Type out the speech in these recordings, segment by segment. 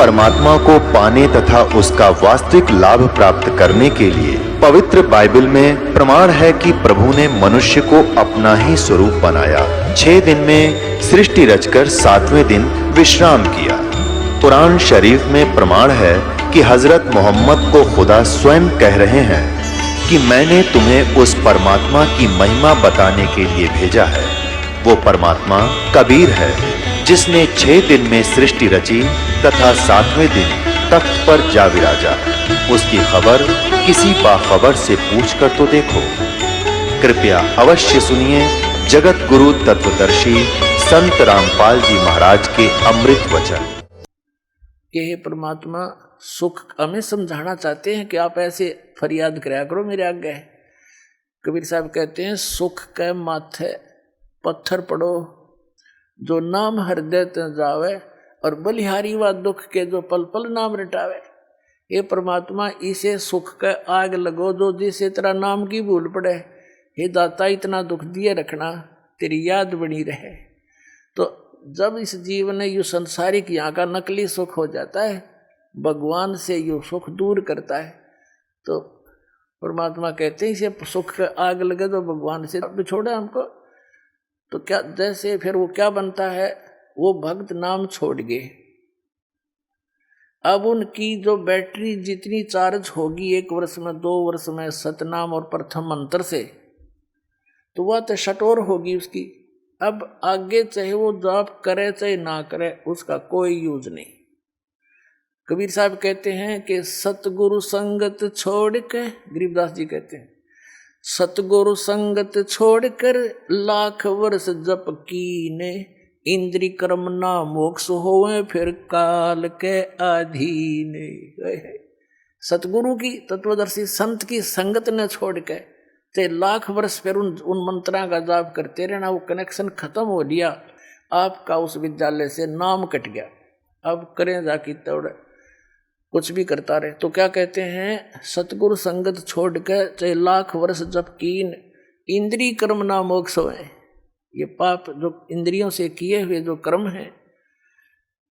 परमात्मा को पाने तथा उसका वास्तविक लाभ प्राप्त करने के लिए पवित्र बाइबल में प्रमाण है कि प्रभु ने मनुष्य को अपना ही स्वरूप बनाया। 6 दिन में सृष्टि रचकर 7वें दिन विश्राम किया। कुरान शरीफ में प्रमाण है कि हजरत मोहम्मद को खुदा स्वयं कह रहे हैं कि मैंने तुम्हें उस परमात्मा की महिमा बताने के लिए भेजा है। वो परमात्मा कबीर है जिसने 6 दिन में सृष्टि रची तथा 7वें दिन तख्त पर जा विराजा। उसकी खबर किसी बाखबर से पूछ कर तो देखो। कृपया अवश्य सुनिए जगत गुरु तत्वदर्शी संत रामपाल जी महाराज के अमृत वचन। हे परमात्मा, सुख हमें समझाना चाहते हैं कि आप ऐसे फरियाद कराया करो मेरे आगे। कबीर साहब कहते हैं, सुख के माथे पत्थर पड़ो जो नाम हृदय तन जावे, और बलिहारी व दुख के जो पल पल नाम रटावे। हे परमात्मा, इसे सुख का आग लगो जो जिसे तेरा नाम की भूल पड़े। हे दाता, इतना दुख दिए रखना तेरी याद बनी रहे। तो जब इस जीवन में यू संसारिक यहाँ का नकली सुख हो जाता है, भगवान से यू सुख दूर करता है। तो परमात्मा कहते हैं इसे सुख का आग लगे तो भगवान से बिछोड़े हमको। तो क्या जैसे फिर वो क्या बनता है, वो भक्त नाम छोड़ गए। अब उनकी जो बैटरी जितनी चार्ज होगी 1 वर्ष में 2 वर्ष में सतनाम और प्रथम मंत्र से, तो वह तो शटोर होगी उसकी। अब आगे चाहे वो जाप करे चाहे ना करे, उसका कोई यूज नहीं। कबीर साहब कहते हैं कि सतगुरु संगत छोड़ के, गरीबदास जी कहते हैं, सतगुरु संगत छोड़कर लाख वर्ष जप कीने, इंद्री कर्म ना मोक्ष होवे फिर काल के अधीन। सतगुरु की तत्वदर्शी संत की संगत ने छोड़ के ते लाख वर्ष फिर उन मंत्रा का जाप करते रहना, वो कनेक्शन खत्म हो लिया, आपका उस विद्यालय से नाम कट गया। अब करें जाकी तोड़ कुछ भी करता रहे। तो क्या कहते हैं, सतगुरु संगत छोड़ के चाहे लाख वर्ष जप कीन, इंद्री कर्म ना मोक्ष होए। ये पाप जो इंद्रियों से किए हुए जो कर्म हैं,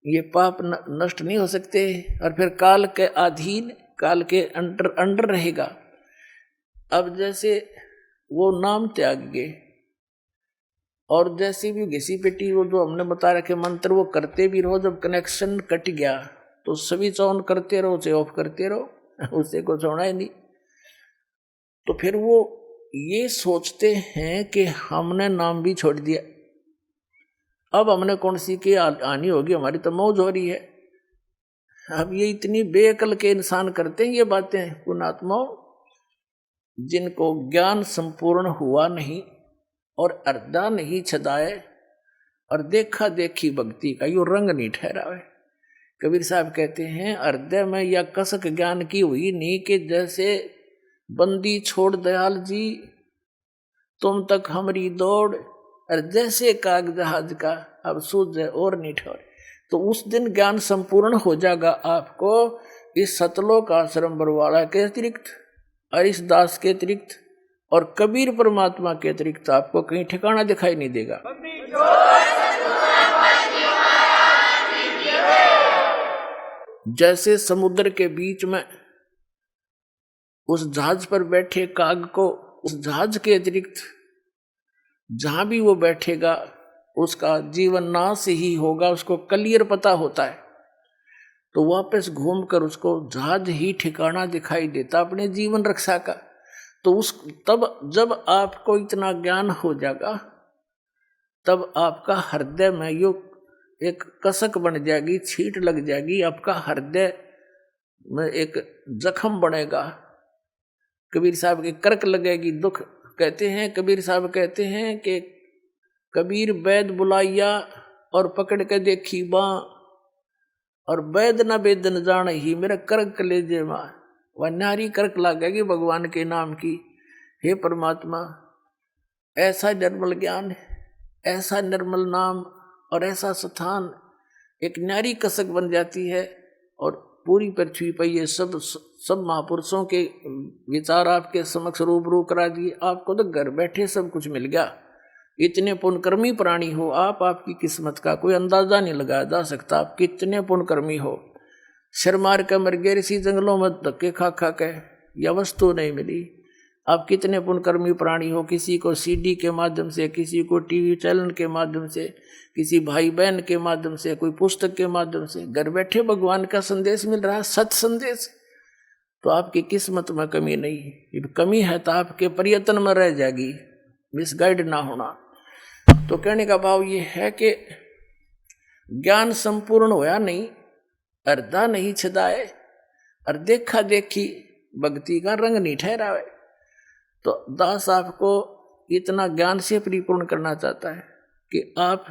ये पाप नष्ट नहीं हो सकते, और फिर काल के अधीन, काल के अंडर रहेगा। अब जैसे वो नाम त्याग गए, और जैसे भी घिसी पेटी वो जो हमने बता रखे मंत्र वो करते भी रहो, जब कनेक्शन कट गया तो स्विच ऑन करते रहो चाहे ऑफ करते रहो, उससे कुछ होना ही नहीं। तो फिर वो ये सोचते हैं कि हमने नाम भी छोड़ दिया, अब हमने कौन सी की आनी होगी, हमारी तो मौज हो रही है। अब ये इतनी बेअकल के इंसान करते हैं ये बातें, पुणात्माओं, जिनको ज्ञान संपूर्ण हुआ नहीं और अर्धा नहीं छदाए, और देखा देखी भक्ति का यो रंग नहीं ठहरावे। कबीर साहब कहते हैं, हृदय में या कसक ज्ञान की हुई नहीं कि जैसे बंदी छोड़ दयाल जी तुम तक हमारी दौड़, और जैसे काग जहाज का अब सूझ जाए और नहीं ठहरे। तो उस दिन ज्ञान संपूर्ण हो जाएगा आपको इस सतलोक आश्रम बरवाड़ा के अतिरिक्त, और इस दास के अतिरिक्त, और कबीर परमात्मा के अतिरिक्त आपको कहीं ठिकाना दिखाई नहीं देगा। जैसे समुद्र के बीच में उस जहाज पर बैठे काग को उस जहाज के अतिरिक्त जहां भी वो बैठेगा उसका जीवन नाश ही होगा, उसको क्लियर पता होता है। तो वापस घूमकर उसको जहाज ही ठिकाना दिखाई देता अपने जीवन रक्षा का। तो उस तब जब आपको इतना ज्ञान हो जाएगा, तब आपका हृदय में यो एक कसक बन जाएगी, छींट लग जाएगी, आपका हृदय में एक जख्म बनेगा, कबीर साहब की करक लगेगी, दुख। कहते हैं कबीर साहब कहते हैं कि कबीर वैद बुलाइया और पकड़ के देखी बाँ, और वैद न वेदन जान ही मेरा करक ले जे माँ। वह नारी करक लगेगी भगवान के नाम की। हे परमात्मा, ऐसा निर्मल ज्ञान, ऐसा निर्मल नाम और ऐसा स्थान एक नारी कसक बन जाती है, और पूरी पृथ्वी पर ये सब महापुरुषों के विचार आपके समक्ष रूबरू करा दिए। आपको तो घर बैठे सब कुछ मिल गया। इतने पुण्यकर्मी प्राणी हो आप, आपकी किस्मत का कोई अंदाजा नहीं लगाया जा सकता। आप कितने पुण्यकर्मी हो। सिर मार के मर गए इसी जंगलों में धक्के खा खा के, या वस्तु नहीं मिली। आप कितने पुण्यकर्मी प्राणी हो, किसी को सीडी के माध्यम से, किसी को टीवी चैनल के माध्यम से, किसी भाई बहन के माध्यम से, कोई पुस्तक के माध्यम से घर बैठे भगवान का संदेश मिल रहा है, सत संदेश। तो आपकी किस्मत में कमी नहीं, कमी है तो आपके प्रयत्न में रह जाएगी, मिसगाइड ना होना। तो कहने का भाव ये है कि ज्ञान संपूर्ण होया नहीं, अर्धा नहीं छदाए, और देखा देखी भक्ति का रंग नहीं ठहरावे। तो दास आपको इतना ज्ञान से परिपूर्ण करना चाहता है कि आप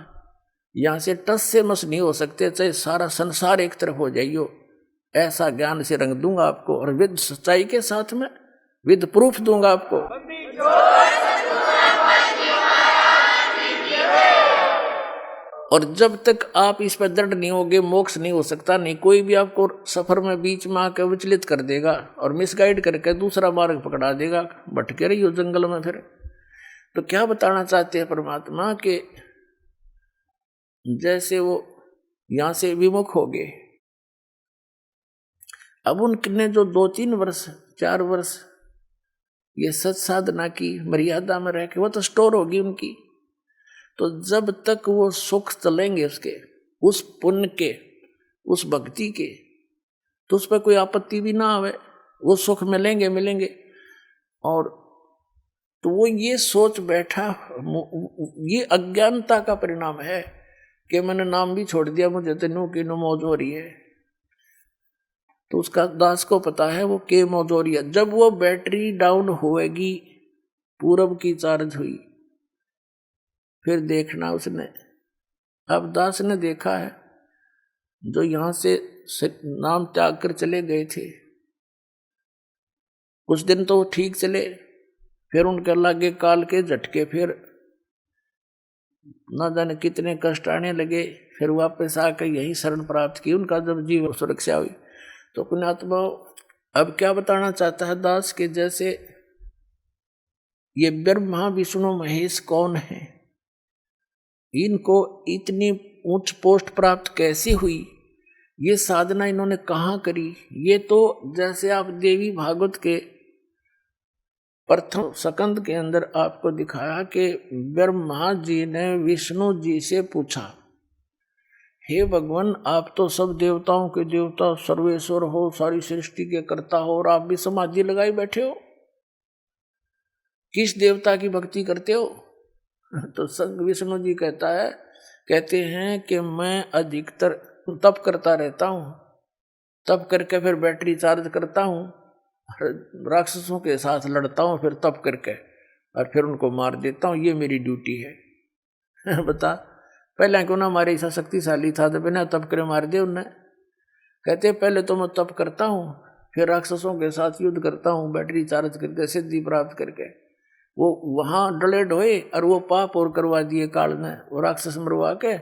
यहाँ से टस से मस नहीं हो सकते, चाहे सारा संसार एक तरफ हो जाइयो, ऐसा ज्ञान से रंग दूंगा आपको, और विद सच्चाई के साथ में विद प्रूफ दूंगा आपको। और जब तक आप इस पर दृढ़ नहीं होगे, मोक्ष नहीं हो सकता। नहीं, कोई भी आपको सफर में बीच में आकर विचलित कर देगा और मिसगाइड करके दूसरा मार्ग पकड़ा देगा, भटके रही हो जंगल में फिर। तो क्या बताना चाहते हैं परमात्मा के जैसे वो यहां से विमुख हो गए, अब उनने जो 2-3 वर्ष 4 वर्ष ये सत साधना की मर्यादा में रह के वो तो स्टोर होगी उनकी। तो जब तक वो सुख चलेंगे उसके, उस पुण्य के, उस भक्ति के, तो उस पर कोई आपत्ति भी ना आवे, वो सुख मिलेंगे। और तो वो ये सोच बैठा, ये अज्ञानता का परिणाम है कि मैंने नाम भी छोड़ दिया, मुझे तेनू की नो मौज हो रही है। तो उसका दास को पता है वो के मौज हो रही है। जब वो बैटरी डाउन होएगी, पूरब की चार्ज हुई, फिर देखना उसने। अब दास ने देखा है जो यहां से नाम त्याग कर चले गए थे, कुछ दिन तो वो ठीक चले, फिर उनके लागे काल के झटके, फिर न जाने कितने कष्ट आने लगे, फिर वापस आकर यही शरण प्राप्त की, उनका जब जीवन सुरक्षा हुई। तो पुण्यात्मा अब क्या बताना चाहता है दास के जैसे ये ब्रह्मा विष्णु महेश कौन है, इनको इतनी उच्च पोस्ट प्राप्त कैसे हुई, ये साधना इन्होंने कहाँ करी। ये तो जैसे आप देवी भागवत के प्रथम स्कंद के अंदर आपको दिखाया कि ब्रह्मा जी ने विष्णु जी से पूछा, हे भगवान आप तो सब देवताओं के देवता सर्वेश्वर हो, सारी सृष्टि के कर्ता हो, और आप भी समाधि लगाए बैठे हो, किस देवता की भक्ति करते हो? तो संग विष्णु जी कहते हैं कि मैं अधिकतर तप करता रहता हूँ, तप करके फिर बैटरी चार्ज करता हूँ, राक्षसों के साथ लड़ता हूँ, फिर तप करके और फिर उनको मार देता हूँ, ये मेरी ड्यूटी है। बता, पहले क्यों ना हमारे ऐसा शक्तिशाली था तो बिना तप करे मार दिया उन्हें। कहते पहले तो मैं तप करता हूँ, फिर राक्षसों के साथ युद्ध करता हूँ, बैटरी चार्ज करके सिद्धि प्राप्त करके। वो वहाँ डले ढोए और वो पाप और करवा दिए काल ने, वो राक्षस मरवा के,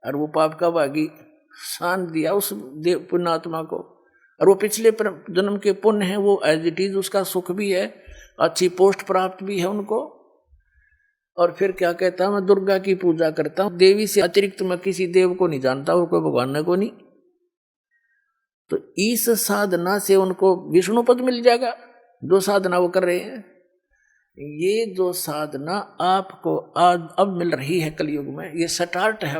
और वो पाप का भागी शान दिया उस देव पुण्यात्मा को, और वो पिछले जन्म के पुण्य है, वो एज इट इज उसका सुख भी है, अच्छी पोस्ट प्राप्त भी है उनको। और फिर क्या कहता है, मैं दुर्गा की पूजा करता हूँ, देवी से अतिरिक्त मैं किसी देव को नहीं जानता और कोई भगवान को नहीं। तो इस साधना से उनको विष्णु पद मिल जाएगा, जो साधना वो कर रहे हैं। ये जो साधना आपको आज अब मिल रही है कलयुग में, ये स्टार्ट है।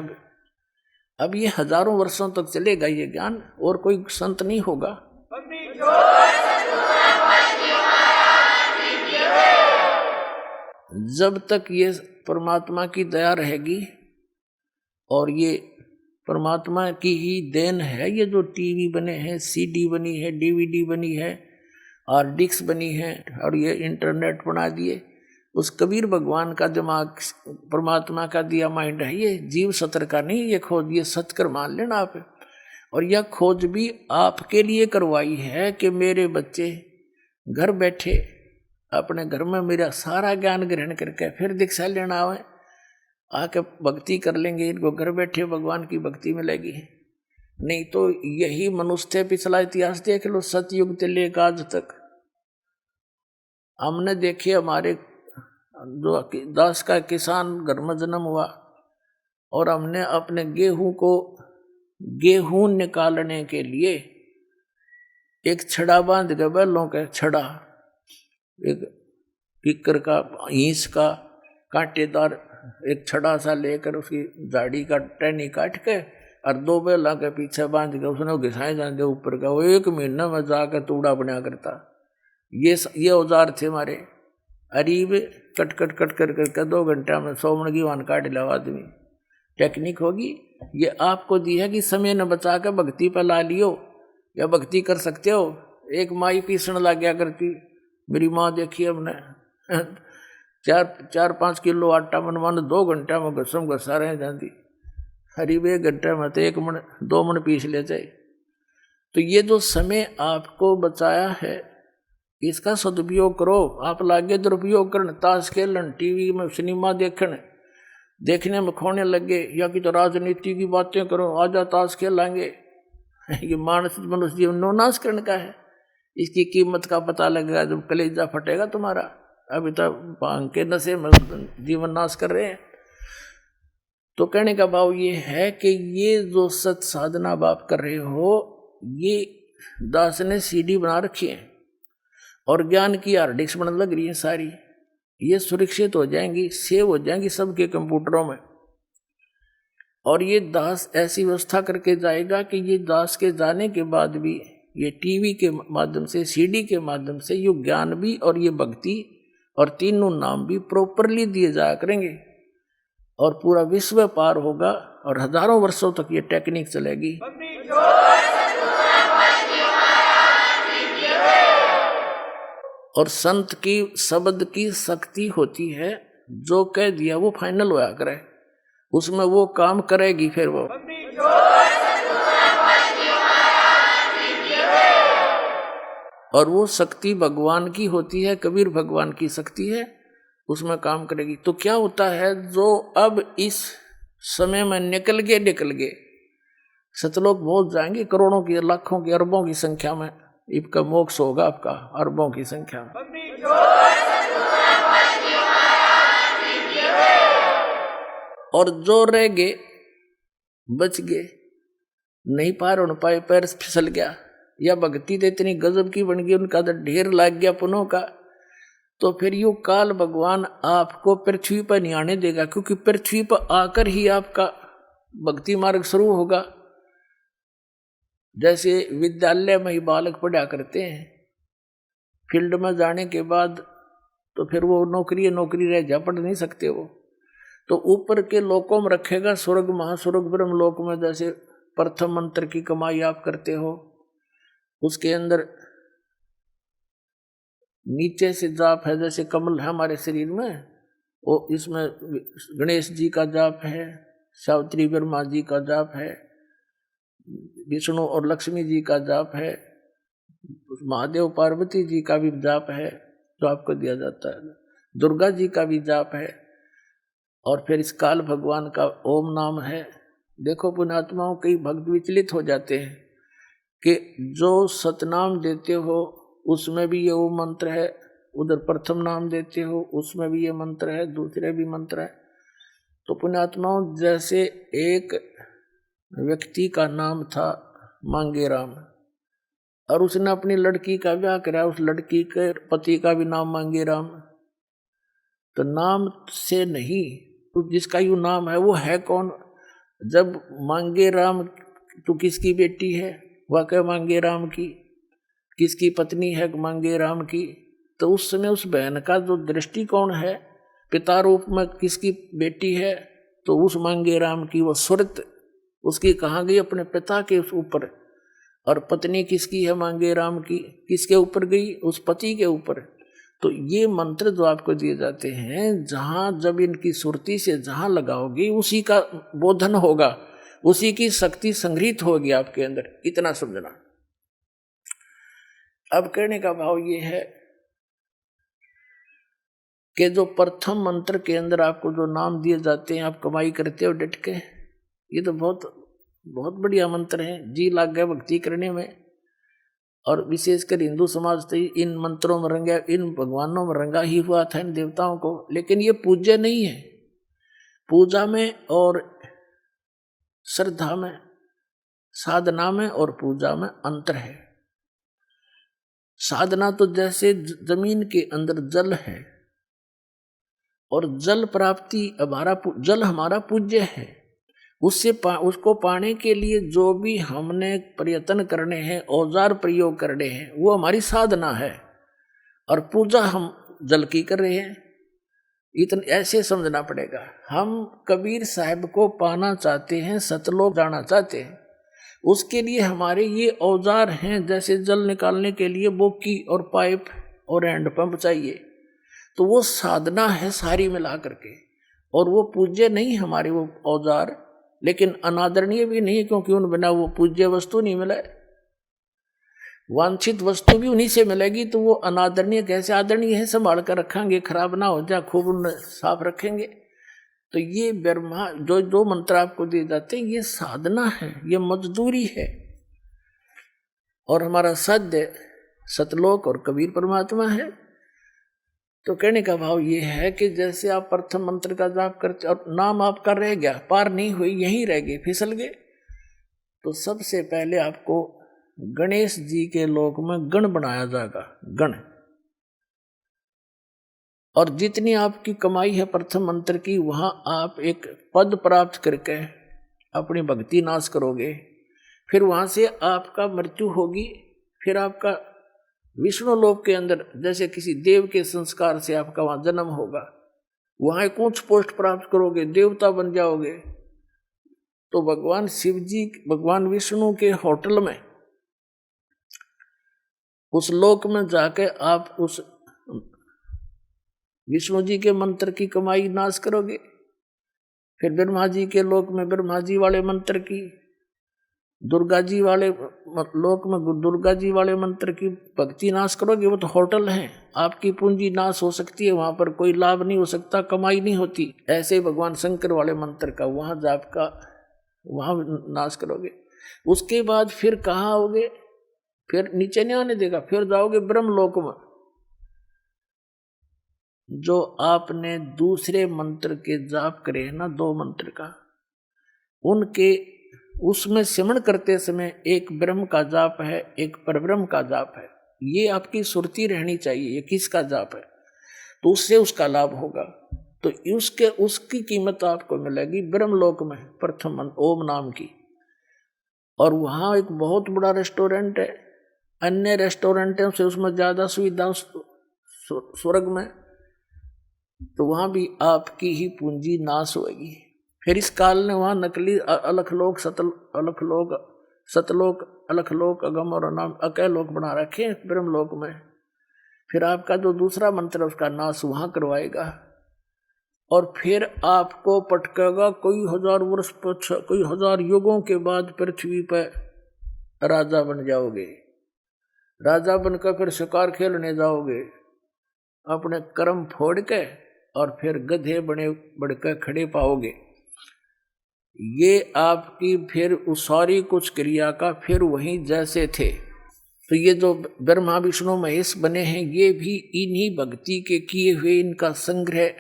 अब ये हजारों वर्षों तक चलेगा ये ज्ञान, और कोई संत नहीं होगा। जब तक ये परमात्मा की दया रहेगी, और ये परमात्मा की ही देन है, ये जो टीवी बने हैं, सीडी बनी है, डीवीडी बनी है, और डिस्क बनी है, और ये इंटरनेट बना दिए, उस कबीर भगवान का दिमाग, परमात्मा का दिया माइंड है। ये जीव सत्र का नहीं, ये खोज, ये सत्कर मान लेना आप। और यह खोज भी आपके लिए करवाई है कि मेरे बच्चे घर बैठे अपने घर में मेरा सारा ज्ञान ग्रहण करके फिर दीक्षा लेना आवे, आके भक्ति कर लेंगे, इनको घर बैठे भगवान की भक्ति मिलेगी। नहीं तो यही मनुष्य पिछला इतिहास देख लो, सतयुग से लेकर आज तक हमने देखे, हमारे जो दास का किसान घर में जन्म हुआ, और हमने अपने गेहूं निकालने के लिए एक छड़ा बांध के बैलों का छड़ा, एक किक्कर का ईंस का कांटेदार एक छड़ा सा लेकर उसकी झाड़ी का टहनी काट के और 2 बैला के पीछे बांध के उसने घिसाए जाते ऊपर का। वो 1 महीना में जाकर तूड़ा बना करता। ये औजार थे हमारे। अरीब कट कट कट कर करके 2 घंटा में 100 मन की वान काट लिया आदमी। टेक्निक होगी ये आपको दी है कि समय न बचा के भक्ति पर ला लियो या भक्ति कर सकते हो। एक माई पीसण लग गया करती, मेरी माँ देखी हमने 4-5 किलो आटा मनवाने 2 घंटा में घसम घसा रहे जाती। करीब 1 घंटे में तो 1 मन 2 मन पीस ले जाए। तो ये जो समय आपको बचाया है इसका सदुपयोग करो। आप लागे दुरुपयोग करने, ताश खेलन, टीवी में सिनेमा देखने में खोने लगे, या कि तो राजनीति की बातें करो, आजा ताश खेलेंगे। ये मानस मनुष्य जीवन नो नाश करने का है। इसकी कीमत का पता लगेगा जब कलेजा फटेगा तुम्हारा। अभी तो भांग के नशे में जीवन नाश कर रहे हैं। तो कहने का भाव ये है कि ये जो सत साधना आप कर रहे हो, ये दास ने सीडी बना रखी है और ज्ञान की हार्ड डिस्क बनने लग रही है सारी। ये सुरक्षित हो जाएंगी, सेव हो जाएंगी सबके कंप्यूटरों में। और ये दास ऐसी व्यवस्था करके जाएगा कि ये दास के जाने के बाद भी ये टीवी के माध्यम से, सीडी के माध्यम से ये ज्ञान भी और ये भक्ति और तीनों नाम भी प्रॉपरली दिए जाया करेंगे और पूरा विश्व पार होगा और हजारों वर्षों तक ये टेक्निक चलेगी। और संत की शब्द की शक्ति होती है, जो कह दिया वो फाइनल होया करे, उसमें वो काम करेगी। फिर वो और वो शक्ति भगवान की होती है, कबीर भगवान की शक्ति है, उसमें काम करेगी। तो क्या होता है, जो अब इस समय में निकल गए सतलोक पहुंच जाएंगे, करोड़ों की, लाखों की, अरबों की संख्या में इनका मोक्ष होगा, आपका अरबों की संख्या में। और जो रह गए बच गए, नहीं पार हो पाए, पैर फिसल गया, या भक्ति तो इतनी गजब की बन गई, उनका तो ढेर लग गया पुनों का, तो फिर यू काल भगवान आपको पृथ्वी पर नहीं आने देगा, क्योंकि पृथ्वी पर आकर ही आपका भक्ति मार्ग शुरू होगा। जैसे विद्यालय में ही बालक पढ़ा करते हैं, फील्ड में जाने के बाद तो फिर वो नौकरी रह जा, पढ़ नहीं सकते वो, तो ऊपर के लोकों में रखेगा, स्वर्ग महास्वर्ग ब्रह्म लोक में जैसे प्रथम मंत्र की कमाई आप करते हो, उसके अंदर नीचे से जाप है, जैसे कमल है हमारे शरीर में, वो इसमें गणेश जी का जाप है, सावित्री ब्रह्मा जी का जाप है, विष्णु और लक्ष्मी जी का जाप है, महादेव पार्वती जी का भी जाप है जो आपको दिया जाता है, दुर्गा जी का भी जाप है, और फिर इस काल भगवान का ओम नाम है। देखो पुण्यात्माओं, कई भक्त विचलित हो जाते हैं कि जो सतनाम देते हो उसमें भी ये ओम मंत्र है, उधर प्रथम नाम देते हो उसमें भी ये मंत्र है, दूसरे भी मंत्र है। तो पुण्यात्माओं, जैसे एक व्यक्ति का नाम था मांगे राम, और उसने अपनी लड़की का ब्याह कराया, उस लड़की के पति का भी नाम मांगे राम। तो नाम से नहीं, तो जिसका यू नाम है वो है कौन? जब मांगे राम, तो किसकी बेटी है? वह क्या मांगे राम की? किसकी पत्नी है मांगे राम की? तो उस समय उस बहन का जो दृष्टिकोण है, पिता रूप में किसकी बेटी है, तो उस मांगे राम की वो सुरत उसकी कहाँ गई? अपने पिता के ऊपर। और पत्नी किसकी है मांगे राम की? किसके ऊपर गई? उस पति के ऊपर। तो ये मंत्र जो आपको दिए जाते हैं, जहाँ जब इनकी सुरती से जहाँ लगाओगी उसी का बोधन होगा, उसी की शक्ति संग्रहित होगी आपके अंदर, इतना समझना। अब कहने का भाव ये है कि जो प्रथम मंत्र के अंदर आपको जो नाम दिए जाते हैं, आप कमाई करते हो डट के, ये तो बहुत बहुत बढ़िया मंत्र है, जी लाग गया भक्ति करने में। और विशेषकर हिंदू समाज तो इन मंत्रों में रंगा, इन भगवानों में रंगा ही हुआ था, इन देवताओं को। लेकिन ये पूज्य नहीं है। पूजा में और श्रद्धा में, साधना में और पूजा में अंतर है। साधना तो जैसे जमीन के अंदर जल है और जल प्राप्ति जल हमारा पूज्य है, उसको पाने के लिए जो भी हमने प्रयत्न करने हैं, औजार प्रयोग करने हैं, वो हमारी साधना है और पूजा हम जल की कर रहे हैं। इतने ऐसे समझना पड़ेगा। हम कबीर साहब को पाना चाहते हैं, सतलोक जाना चाहते हैं, उसके लिए हमारे ये औजार हैं, जैसे जल निकालने के लिए बोकी और पाइप और हैंडपंप चाहिए, तो वो साधना है सारी मिला करके, और वो पूज्य नहीं हमारे वो औजार, लेकिन अनादरणीय भी नहीं, क्योंकि उन बिना वो पूज्य वस्तु नहीं मिले। वांछित वस्तु भी उन्हीं से मिलेगी, तो वो अनादरणीय कैसे आदरणीय है, संभाल कर रखेंगे, खराब ना हो जाए, खूब उन्हें साफ रखेंगे। तो ये ब्रह्मा जो मंत्र आपको दिए जाते हैं, ये साधना है, ये मजदूरी है। और हमारा साध्य सतलोक और कबीर परमात्मा है। तो कहने का भाव ये है कि जैसे आप प्रथम मंत्र का जाप करते और नाम आपका रह गया, पार नहीं हुई, यहीं रह गए, फिसल गए, तो सबसे पहले आपको गणेश जी के लोक में गण बनाया जाएगा, गण। और जितनी आपकी कमाई है प्रथम मंत्र की, वहां आप एक पद प्राप्त करके अपनी भक्ति नाश करोगे। फिर वहां से आपका मृत्यु होगी, फिर आपका विष्णु लोक के अंदर जैसे किसी देव के संस्कार से आपका वहां जन्म होगा, वहां एक उच्च पोस्ट प्राप्त करोगे, देवता बन जाओगे। तो भगवान शिव जी, भगवान विष्णु के होटल में, उस लोक में जाके आप उस विष्णु जी के मंत्र की कमाई नाश करोगे। फिर ब्रह्मा जी के लोक में ब्रह्मा जी वाले मंत्र की, दुर्गा जी वाले लोक में दुर्गा जी वाले मंत्र की भक्ति नाश करोगे। वो तो होटल है, आपकी पूंजी नाश हो सकती है, वहां पर कोई लाभ नहीं हो सकता, कमाई नहीं होती। ऐसे भगवान शंकर वाले मंत्र का वहां जाप का वहां नाश करोगे। उसके बाद फिर कहाँ आओगे, फिर नीचे नहीं आने देगा, फिर जाओगे ब्रह्मलोक में। जो आपने दूसरे मंत्र के जाप करे है ना, 2 मंत्र का, उनके उसमें सिमरण करते समय एक ब्रह्म का जाप है, एक परब्रह्म का जाप है। ये आपकी सुरती रहनी चाहिए, ये किसका जाप है, तो उससे उसका लाभ होगा। तो उसकी कीमत आपको मिलेगी ब्रह्मलोक में प्रथम ओम नाम की। और वहाँ एक बहुत बड़ा रेस्टोरेंट है, अन्य रेस्टोरेंटों से उसमें ज़्यादा सुविधा स्वर्ग में, तो वहाँ भी आपकी ही पूंजी नाश होगी। फिर इस काल ने वहाँ नकली अलखलोक, सतलोक, अलखलोक, अगम और अनाम अकैलोक बना रखे ब्रह्मलोक में। फिर आपका जो दूसरा मंत्र है उसका नाश वहाँ करवाएगा, और फिर आपको पटकेगा कोई 1000 वर्ष, कोई 1000 युगों के बाद पृथ्वी पर राजा बन जाओगे। राजा बनकर फिर शिकार खेलने जाओगे, अपने कर्म फोड़ के, और फिर गधे बने बढ़कर खड़े पाओगे। ये आपकी फिर उस सारी कुछ क्रिया का फिर वहीं जैसे थे। तो ये जो ब्रह्मा विष्णु महेश बने हैं, ये भी इन्हीं भक्ति के किए हुए इनका संग्रह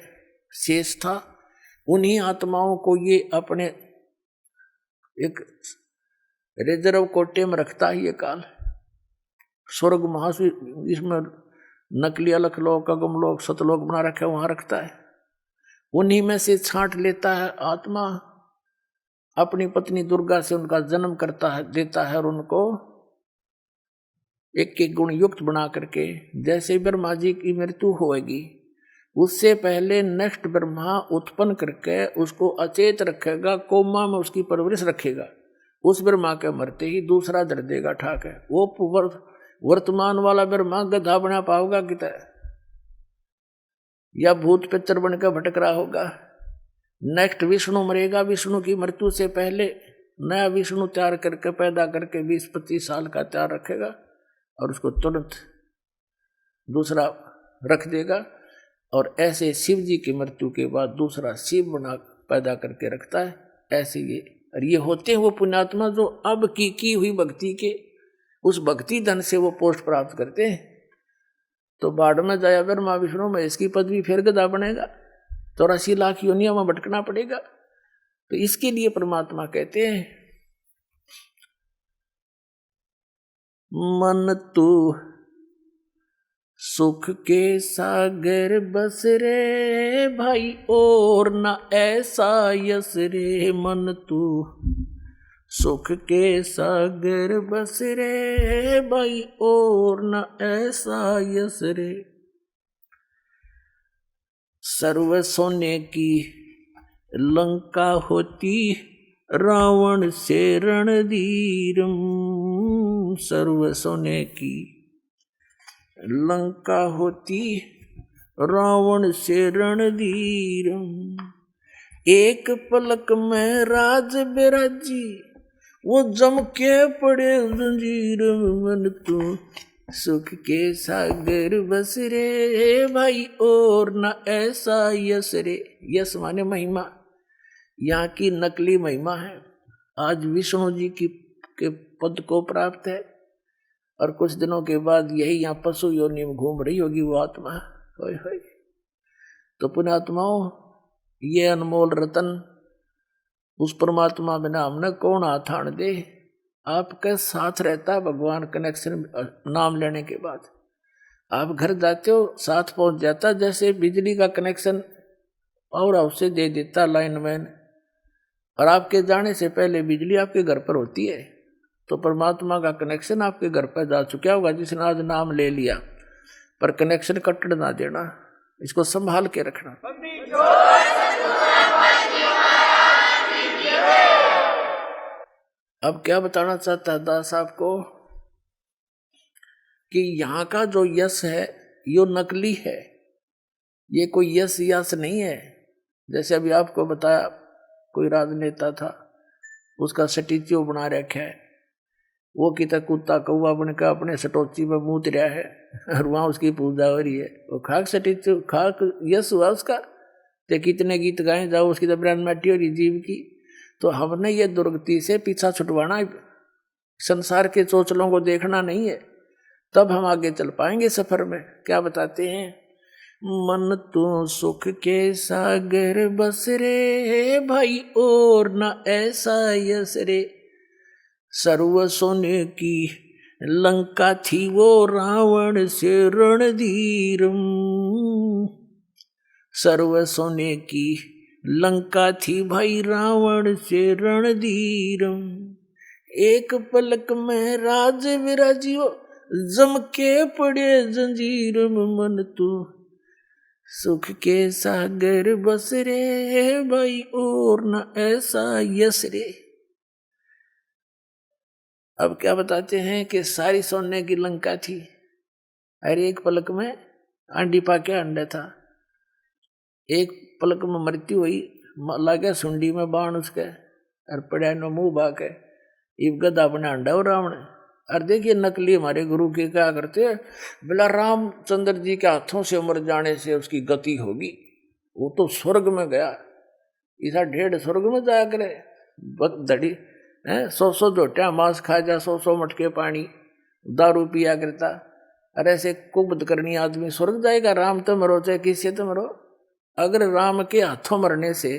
शेष था। उन्हीं आत्माओं को ये अपने एक रिजर्व कोटे में रखता है ये काल। स्वर्ग महासु इसमें नकली अलखलोक, अगमलोक, सतलोक बना रखे, वहां रखता है। उन्हीं में से छांट लेता है आत्मा, अपनी पत्नी दुर्गा से उनका जन्म करता है, देता है, और उनको एक एक गुण युक्त बना करके, जैसे ब्रह्मा जी की मृत्यु होएगी उससे पहले नेक्स्ट ब्रह्मा उत्पन्न करके उसको अचेत रखेगा, कोमा में उसकी परवरिश रखेगा। उस ब्रह्मा के मरते ही दूसरा धर देगा ठाक है। वो वर्तमान वाला ब्रह्मा गधा बना पाओगा कितना, या भूत पिक्चर बनकर भटक रहा होगा। नेक्स्ट विष्णु मरेगा, विष्णु की मृत्यु से पहले नया विष्णु तैयार करके पैदा करके 20-25 साल का तैयार रखेगा, और उसको तुरंत दूसरा रख देगा। और ऐसे शिव जी की मृत्यु के बाद दूसरा शिव बना पैदा करके रखता है। ऐसे ये होते हैं वो पुण्यात्मा जो अब की हुई भक्ति के उस भक्ति धन से वो पोस्ट प्राप्त करते हैं। तो बाढ़ में जाया ब्रह्मा विष्णु में इसकी पदवी फिर गधा बनेगा, 84 लाख योनियों में भटकना पड़ेगा। तो इसके लिए परमात्मा कहते हैं, मन तू सुख के सागर बस रे भाई और न ऐसा यस रे मन तू। सुख के सागर बस रे भाई और न ऐसा यस रे। सर्व सोने की लंका होती रावण से रणधीरम। सर्व सोने की लंका होती रावण से रणधीरम। एक पलक में राज बिराजी वो जम के पड़े जंजीर मन तू। सुख के सागर बस रे भाई और न ऐसा यस रे। यस माने महिमा, यहाँ की नकली महिमा है। आज विष्णु जी की के पद को प्राप्त है और कुछ दिनों के बाद यही यहाँ पशु योनि में घूम रही होगी वो आत्मा। होय होय। तो पुण्यात्माओं, ये अनमोल रतन उस परमात्मा बिना हमने कौन हाथ आन दे। आपके साथ रहता भगवान कनेक्शन नाम लेने के बाद। आप घर जाते हो साथ पहुंच जाता, जैसे बिजली का कनेक्शन पावर हाउस से दे देता लाइनमैन, और आपके जाने से पहले बिजली आपके घर पर होती है। तो परमात्मा का कनेक्शन आपके घर पर जा चुका होगा जिसने आज नाम ले लिया। पर कनेक्शन कट ना देना, इसको संभाल के रखना। अब क्या बताना चाहता है दास आपको कि यहाँ का जो यश है यो नकली है, ये कोई यश यश नहीं है। जैसे अभी आपको बताया कोई राजनेता था, उसका स्टैच्यू बना रखा है, वो कितना कुत्ता कौवा बनकर अपने सटोची में मूत रहा है और वहाँ उसकी पूजा हो रही है। वो खाक स्टैच्यू खाक यश हुआ उसका। ते कितने गीत गाए जाओ, उसकी तो ब्रांड मैटी हो रही जीव की। तो हमने ये दुर्गति से पीछा छुटवाना, संसार के चोचलों को देखना नहीं है, तब हम आगे चल पाएंगे सफर में। क्या बताते हैं? मन तो सुख के सागर बस रे भाई और न ऐसा यस रे। सर्व सोने की लंका थी वो रावण से रणधीरम। सर्व सोने की लंका थी भाई रावण से रणधीरम। एक पलक में राज विराजियो जम के पड़े जंजीर मन तू। सुख के सागर बस रे भाई और न ऐसा यस रे। अब क्या बताते हैं कि सारी सोने की लंका थी, अरे एक पलक में आंडी पाके अंडा था। एक पलक में मृत्यु हुई, लागे सुंडी में बाण उसके और पड़ा नो मुंह बाके इब गदा बना अंडा और रावण। और देखिए नकली हमारे गुरु के क्या करते हैं, बोला रामचंद्र जी के हाथों से मर जाने से उसकी गति होगी, वो तो स्वर्ग में गया। ऐसा ढेर स्वर्ग में जाया करे धड़ी है, 100 जोटिया मांस खा जा, 100 मटके पानी दारू पिया करता। अरे ऐसे कुबद करनी आदमी स्वर्ग जाएगा? राम तो मरो चाहे किससे तो मरो, अगर राम के हाथों मरने से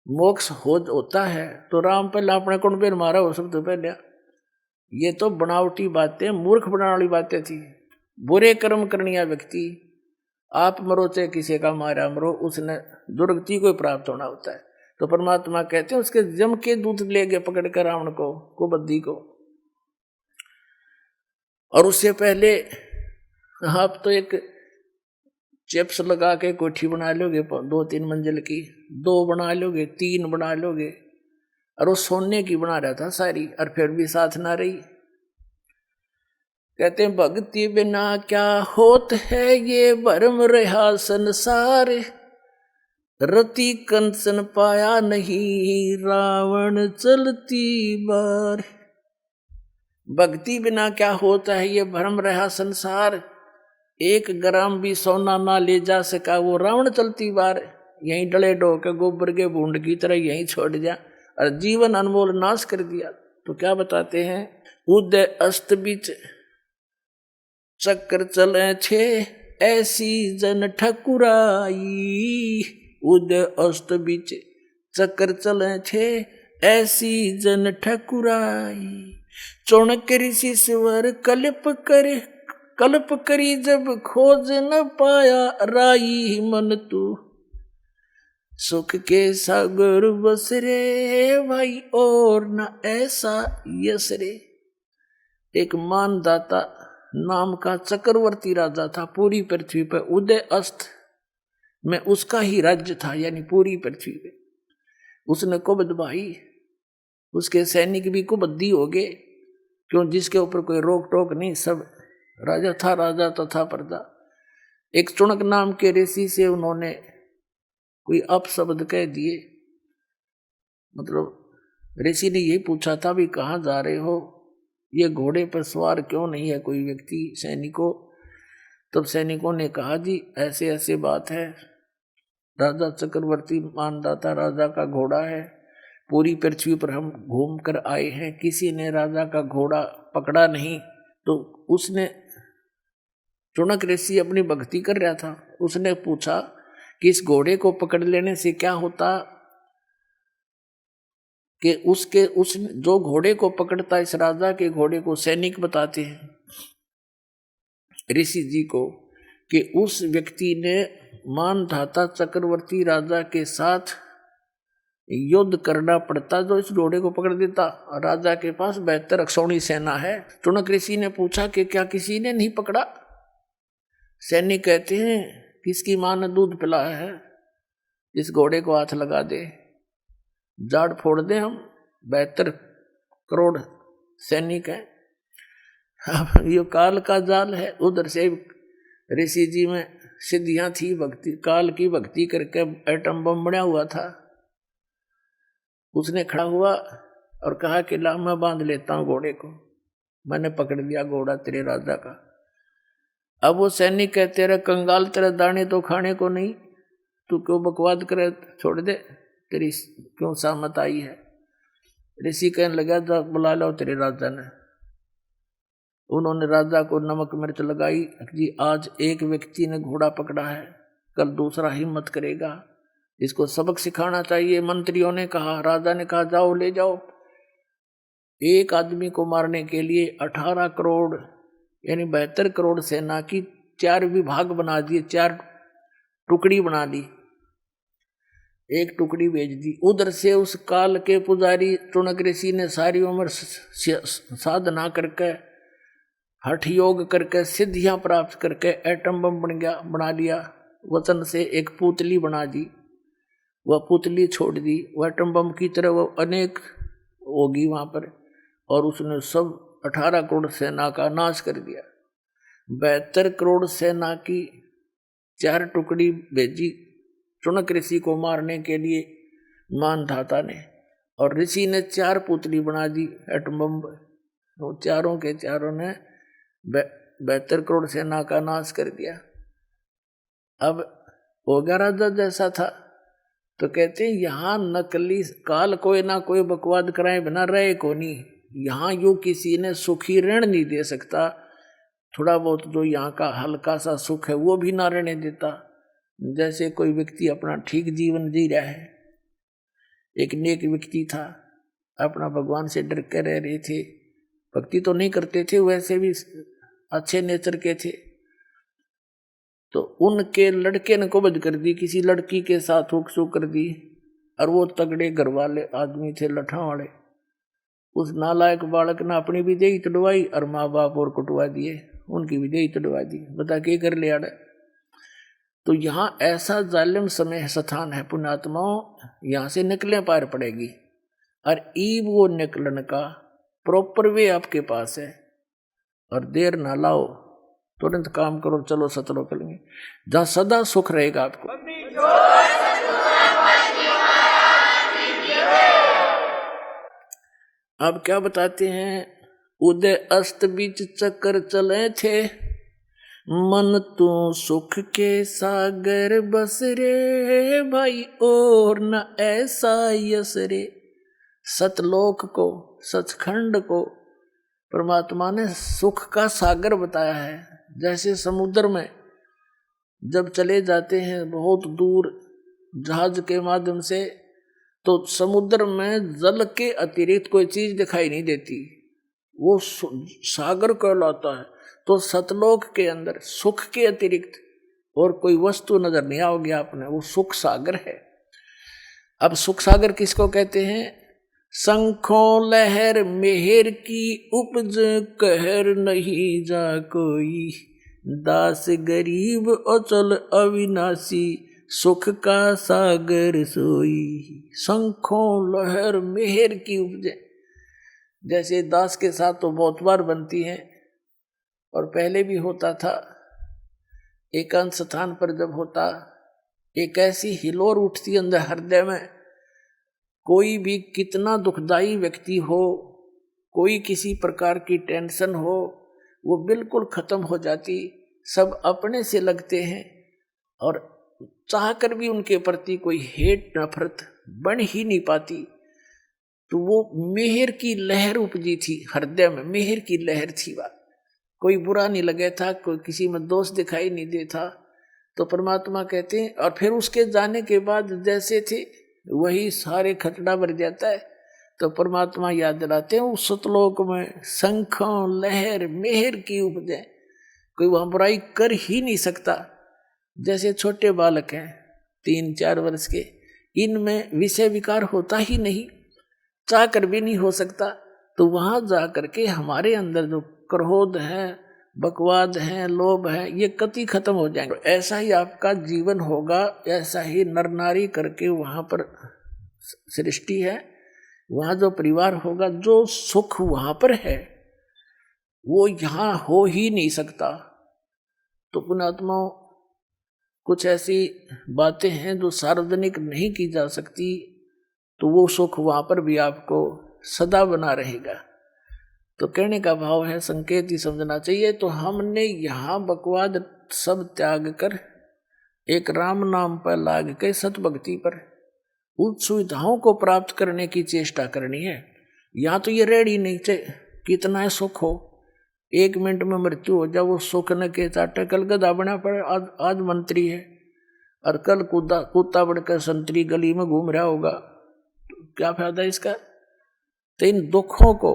मोक्ष होता है तो राम पहले अपने कौन पे मारा हो सबसे पहले। ये तो बनावटी बातें, मूर्ख बनाने वाली बातें थी। बुरे कर्म करनिया व्यक्ति आप मरो चाहे किसी का मारा मरो, उसने दुर्गति को प्राप्त होना होता है। तो परमात्मा कहते हैं उसके जम के दूत ले गए पकड़ कर रावण को, कुबद्दी को। और उससे पहले आप तो एक चिप्स लगा के कोठी बना लोगे 2-3 मंजिल की, 2 बना लोगे, 3 बना लोगे, और वो सोने की बना रहा था सारी, और फिर भी साथ ना रही। कहते हैं भक्ति बिना क्या होत है ये भरम रहा संसार। रति कंचन पाया नहीं रावण चलती बार। भक्ति बिना क्या होता है ये भरम रहा संसार। 1 ग्राम भी सोना ना ले जा सका वो रावण चलती बार। यहीं डले डो के गोबर के बूंद की तरह यहीं छोड़ जा और जीवन अनमोल नाश कर दिया। तो क्या बताते हैं? उदय अस्त बीच चक्कर चले छे ऐसी जन ठकुराई। उदय अस्त बीच चक्कर चले छे ऐसी जन ठकुराई। चौणक ऋषि स्वर कल्प करे कल्प करी जब खोज न पाया राई मन तू, सुख के सागर बस रे भाई और न ऐसा यस रे। एक मानदाता नाम का चक्रवर्ती राजा था पूरी पृथ्वी पर, उदय अस्त में उसका ही राज्य था, यानी पूरी पृथ्वी पे। उसने कुबद भाई, उसके सैनिक भी कुबद्दी हो गए, क्यों जिसके ऊपर कोई रोक टोक नहीं, सब राजा था, राजा तथा प्रजा। एक चुणक नाम के ऋषि से उन्होंने कोई अपशब्द कह दिए, मतलब ऋषि ने यही पूछा था भी कहाँ जा रहे हो, ये घोड़े पर सवार क्यों नहीं है कोई व्यक्ति सैनिकों। तब सैनिकों ने कहा जी ऐसे ऐसे बात है, राजा चक्रवर्ती मानदाता राजा का घोड़ा है, पूरी पृथ्वी पर हम घूम कर आए हैं, किसी ने राजा का घोड़ा पकड़ा नहीं। तो उसने, चुनक ऋषि अपनी भक्ति कर रहा था, उसने पूछा कि इस घोड़े को पकड़ लेने से क्या होता, कि उस जो घोड़े को पकड़ता, इस राजा के घोड़े को सैनिक बताते हैं ऋषि जी को, कि उस व्यक्ति ने मानधाता चक्रवर्ती राजा के साथ युद्ध करना पड़ता जो इस घोड़े को पकड़ देता। राजा के पास 72 अक्षौणी सेना है। चुनक ऋषि ने पूछा कि क्या किसी ने नहीं पकड़ा। सैनिक कहते हैं किसकी मां ने दूध पिलाया है, इस घोड़े को हाथ लगा दे, जाड़ फोड़ दे हम, 72 करोड़ सैनिक हैं। अब ये काल का जाल है। उधर से ऋषि जी में सिद्धियां थी, भक्ति काल की भक्ति करके एटम बम बना हुआ था। उसने खड़ा हुआ और कहा कि ला मैं बांध लेता हूं घोड़े को, मैंने पकड़ लिया घोड़ा तेरे राजा का। अब वो सैनिक कहते रहे कंगाल तेरे दाने तो खाने को नहीं, तू क्यों बकवाद करे, छोड़ दे, तेरी क्यों सामत आई है। ऋषि कहने लगा जा बुला लो तेरे राजा ने। उन्होंने राजा को नमक मिर्च लगाई जी आज एक व्यक्ति ने घोड़ा पकड़ा है, कल दूसरा हिम्मत करेगा, इसको सबक सिखाना चाहिए। मंत्रियों ने कहा, राजा ने कहा जाओ ले जाओ। एक आदमी को मारने के लिए 18 करोड़ यानी 72 करोड़ सेना की 4 विभाग बना दिए, 4 टुकड़ी बना दी, एक टुकड़ी भेज दी। उधर से उस काल के पुजारी चुनक ऋषि ने सारी उम्र साधना करके, हठ योग करके, सिद्धियां प्राप्त करके एटम बम बना लिया। वचन से एक पुतली बना दी, वह पुतली छोड़ दी, वह एटम बम की तरह वो अनेक होगी वहां पर, और उसने सब 18 करोड़ सेना का नाश कर दिया। 72 करोड़ सेना की 4 टुकड़ी भेजी चुनक ऋषि को मारने के लिए मानधाता ने, और ऋषि ने 4 पुतली बना दी एटम बम। वो चारों के चारों ने 72 करोड़ सेना का नाश कर दिया। अब होगा राजा जैसा था। तो कहते हैं यहाँ नकली काल कोई ना कोई बकवाद कराए बिना रहे को नहीं। यहाँ यूँ किसी ने सुखी ऋण नहीं दे सकता, थोड़ा बहुत जो यहाँ का हल्का सा सुख है वो भी ना रहने देता। जैसे कोई व्यक्ति अपना ठीक जीवन जी रहा है, एक नेक व्यक्ति था, अपना भगवान से डर कर रह रहे थे, भक्ति तो नहीं करते थे, वैसे भी अच्छे नेचर के थे। तो उनके लड़के ने कुबद कर दी, किसी लड़की के साथ हुक कर दी, और वो तगड़े घर वाले आदमी थे, लठा वाले। उस नालायक बालक ने अपनी भी देही तड़वाई और माँ बाप और कुटवा दिए, उनकी भी देही तड़वा दी। बता के कर ले आड़े। तो यहाँ ऐसा जालिम समय स्थान है पुण्यात्माओं, यहाँ से निकले पार पड़ेगी। और ईब वो निकलन का प्रॉपर वे आपके पास है, और देर ना लाओ, तुरंत काम करो, चलो सतलोक लेंगे, जहाँ सदा सुख रहेगा आपको। अब क्या बताते हैं, उदय अस्त बीच चक्कर चले थे, मन तू सुख के सागर बस रे भाई और न ऐसा यस रे। सतलोक को, सचखंड को परमात्मा ने सुख का सागर बताया है। जैसे समुद्र में जब चले जाते हैं बहुत दूर जहाज के माध्यम से, तो समुद्र में जल के अतिरिक्त कोई चीज दिखाई नहीं देती, वो सागर कहलाता है। तो सतलोक के अंदर सुख के अतिरिक्त और कोई वस्तु नजर नहीं आओगी आपने, वो सुख सागर है। अब सुख सागर किसको कहते हैं? शंखों लहर मेहर की उपज, कहर नहीं जा कोई, दास गरीब अचल अविनाशी, सुख का सागर सोई। शंखों लहर मेहर की उपज, जैसे दास के साथ तो बहुत बार बनती है और पहले भी होता था। एकांत स्थान पर जब होता, एक ऐसी हिलोर उठती अंदर हृदय में, कोई भी कितना दुखदाई व्यक्ति हो, कोई किसी प्रकार की टेंशन हो, वो बिल्कुल खत्म हो जाती। सब अपने से लगते हैं और चाहकर भी उनके प्रति कोई हेट नफरत बन ही नहीं पाती। तो वो मेहर की लहर उपजी थी हृदय में, मेहर की लहर थी। वह कोई बुरा नहीं लगे था, कोई किसी में दोष दिखाई नहीं देता। तो परमात्मा कहते हैं, और फिर उसके जाने के बाद जैसे थे वही सारे खटड़ा भर जाता है। तो परमात्मा याद दिलाते हैं उस सतलोक में शंखों लहर मेहर की उपजे, कोई वहां बुराई कर ही नहीं सकता। जैसे छोटे बालक हैं 3-4 वर्ष के, इनमें विषय विकार होता ही नहीं, चाह कर भी नहीं हो सकता। तो वहां जा करके हमारे अंदर जो क्रोध है, बकवाद है, लोभ है, ये कति खत्म हो जाएंगे। ऐसा ही आपका जीवन होगा, ऐसा ही नर नारी करके वहां पर सृष्टि है, वहां जो परिवार होगा, जो सुख वहां पर है वो यहाँ हो ही नहीं सकता। तो पुण्यात्माओं, कुछ ऐसी बातें हैं जो सार्वजनिक नहीं की जा सकती, तो वो सुख वहां पर भी आपको सदा बना रहेगा। तो कहने का भाव है, संकेत ही समझना चाहिए। तो हमने यहाँ बकवाद सब त्याग कर एक राम नाम पर लाग के सतभक्ति पर उन सुविधाओं को प्राप्त करने की चेष्टा करनी है। यहाँ तो ये रेडी नहीं चाहिए कितना है सुख हो, 1 मिनट में मृत्यु हो जाए, वो सुख न के चाटे। कल गधा बना पड़े, आज मंत्री है, और कल कुत्ता बढ़कर संतरी गली में घूम रहा होगा, तो क्या फायदा इसका? तो इन दुखों को,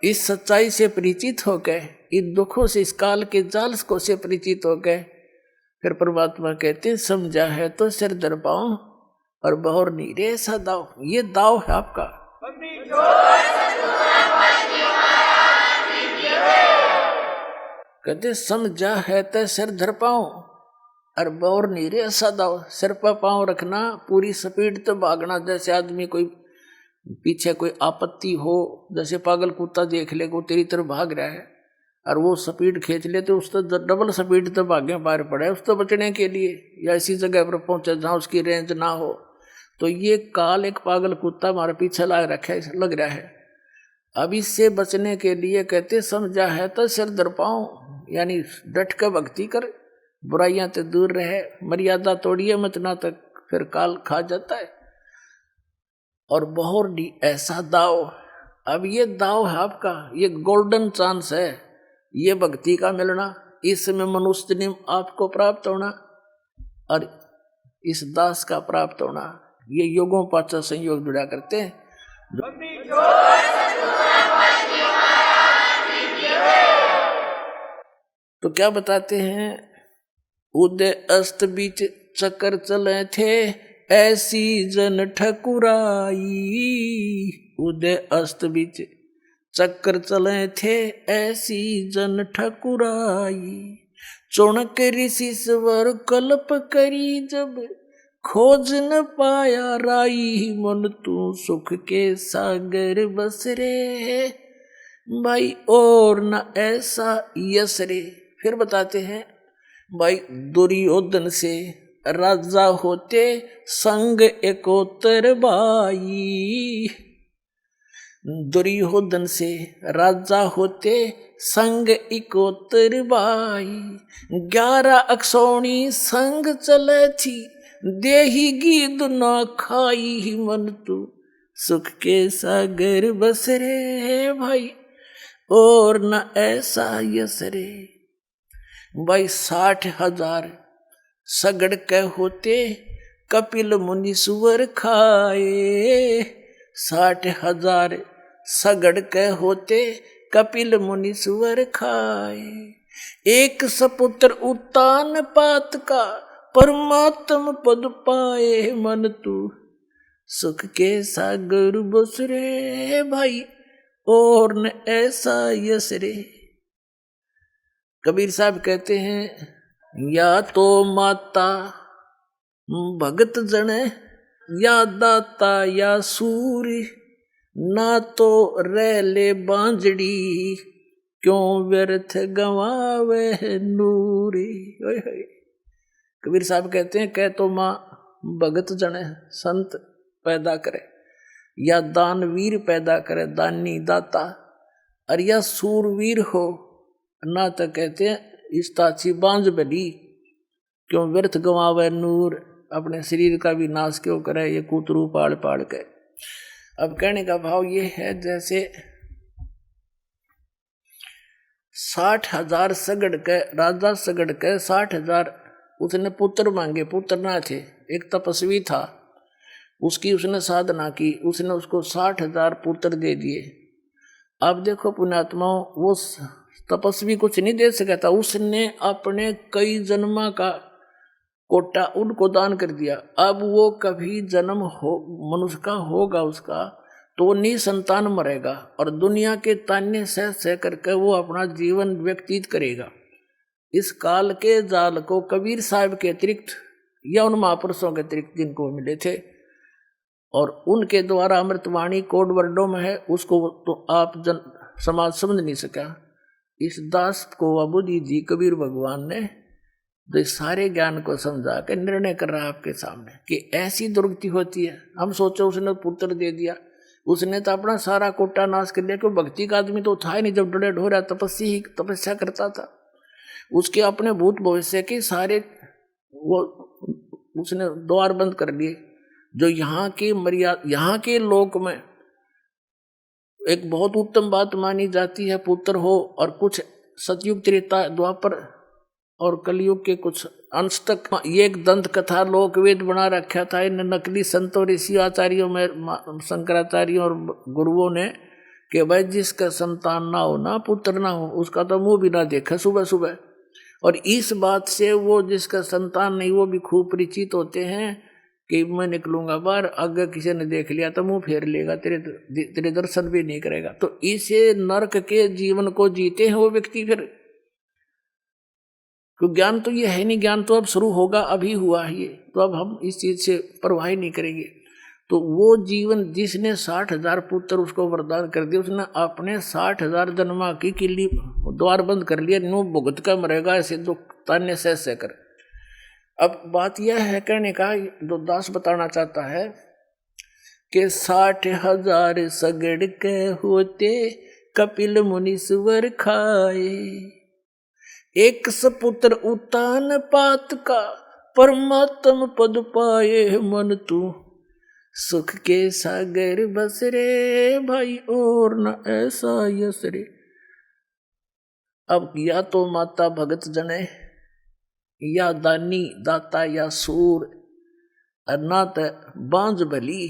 इस सच्चाई से परिचित होकर, इन दुखों से, इस काल के जाल को से परिचित होकर, फिर परमात्मा कहते हैं समझा है तो सिर दर पाऊं और बहुर नीरे ऐसा दाव। ये दाव है आपका। कहते समझा है तो सिर धर पाऊं और बहुर नीरे ऐसा दाव। सिर पर पांव रखना, पूरी स्पीड तो भागना। जैसे आदमी कोई पीछे कोई आपत्ति हो, जैसे पागल कुत्ता देख ले को तेरी तरफ भाग रहा है और वो स्पीड खींच ले, तो उसको डबल स्पीड तो भागे बाहर पड़े उसको बचने के लिए, या ऐसी जगह पर पहुंचे जहाँ उसकी रेंज ना हो। तो ये काल एक पागल कुत्ता हमारे पीछे लग रहा है। अब इससे बचने के लिए कहते समझा है तो सिर दर पाऊं, यानी डट कर भक्ति कर, बुराइयां तो दूर रहे, मर्यादा तोड़िए मत, ना तक फिर काल खा जाता है। और बहुत ऐसा दाव, अब ये दाव है आपका, ये गोल्डन चांस है, ये भक्ति का मिलना, इसमें मनुष्य जन्म आपको प्राप्त होना और इस दास का प्राप्त होना, ये योगों पाचा संयोग जुड़ा करते हैं। तो क्या बताते हैं, उदय अस्त बीच चक्कर चले थे, ऐसी जन ठकुराई। उदय अस्त बीच चक्कर चले थे, ऐसी जन ठकुराई। चौणक ऋषि स्वर कल्प करी, जब खोज न पाया राई। मन तू सुख के सागर बस रे, भाई और न ऐसा यस रे। फिर बताते हैं भाई, दुर्योधन से राजा होते संग एकोतर बाई। दुर्योधन से राजा होते संग इकोतर बाई। 11 अक्षौणी संग चले थी, देही गीद न खाई। मन तू सुख के सागर बस रे, भाई और न ऐसा यस रे। भाई 60,000 सगड़ के होते, कपिल मुनि सुअर खाए। 60,000 सगड़ के होते, कपिल मुनि सुअर खाए। एक सपुत्र उत्तान पात का, परमात्म पद पाए मन तू। सुख के सागर बस रे भाई, और न ऐसा यश रे। कबीर साहब कहते हैं, या तो माता भगत जन, या दाता या सूरी, ना तो रह ले बांजड़ी, क्यों व्यर्थ गवावे नूरी। कबीर साहब कहते हैं, कह तो माँ भगत जन संत पैदा करे, या दानवीर पैदा करे, दानी दाता, और या सूरवीर हो, ना तो कहते हैं इस ताची बांझ बली, क्यों व्यर्थ गवावे नूर, अपने शरीर का भी नाश क्यों करे ये कूतरू पाड़ पाड़ के। अब कहने का भाव ये है, जैसे 60,000 सगड़ के राजा सगड़ के 60,000 उसने पुत्र मांगे, पुत्र ना थे। एक तपस्वी था, उसकी उसने साधना की, उसने उसको 60,000 पुत्र दे दिए। अब देखो पुण्यात्माओं, वो तपस्वी कुछ नहीं दे सका था, उसने अपने कई जन्मा का कोटा उनको दान कर दिया। अब वो कभी जन्म हो मनुष्य का होगा उसका, तो निसंतान मरेगा और दुनिया के ताने सह सह करके वो अपना जीवन व्यतीत करेगा। इस काल के जाल को कबीर साहब के अतिरिक्त या उन महापुरुषों के अतिरिक्त जिनको मिले थे और उनके द्वारा अमृतवाणी कोड वर्डों में है, उसको तो आप जन समाज समझ नहीं सका। इस दास को अबुदी जी कबीर भगवान ने तो इस सारे ज्ञान को समझा के निर्णय कर रहा है आपके सामने कि ऐसी दुर्गति होती है। हम सोचो उसने पुत्र दे दिया, उसने तो अपना सारा कोटा नाश कर लिया, क्यों भक्ति का आदमी तो था ही नहीं, जब डरेड हो रहा तपस्या करता था। उसके अपने भूत भविष्य के सारे वो उसने द्वार बंद कर लिए। जो यहाँ की मर्यादा, यहाँ के लोक में एक बहुत उत्तम बात मानी जाती है, पुत्र हो, और कुछ सतयुग त्रेता द्वापर और कलयुग के कुछ अंश तक ये एक दंत कथा लोकवेद बना रखा था इन नकली संतों ऋषि आचार्यों में, शंकराचार्यों और गुरुओं ने, कि भाई जिसका संतान ना हो, ना पुत्र ना हो, उसका तो मुंह भी ना देखा सुबह सुबह। और इस बात से वो जिसका संतान नहीं वो भी खूब परिचित होते हैं कि मैं निकलूंगा बाहर, अगर किसी ने देख लिया तो मुंह फेर लेगा, तेरे दर्शन भी नहीं करेगा। तो इसे नरक के जीवन को जीते हैं वो व्यक्ति। फिर तो ज्ञान तो ये है नहीं, ज्ञान तो अब शुरू होगा, अभी हुआ है ये, तो अब हम इस चीज से परवाह नहीं करेंगे। तो वो जीवन जिसने 60,000 पुत्र उसको वरदान कर दिया, उसने अपने 60,000 जन्मा की किल्ली द्वार बंद कर लिया, नो भुगत का मरेगा ऐसे दुख तान्य सह कर। अब बात यह है कहने का, जो दास बताना चाहता है कि 60,000 सगड़ के होते कपिल मुनीश्वर खाए, एक सपुत्र उत्तान पात का, परमात्म पद पाए मन तू। सुख के सागर बस रे भाई, और न ऐसा यश रे। अब या तो माता भगत जने, या दानी दाता, या सूर, अनाथ बांझ भली,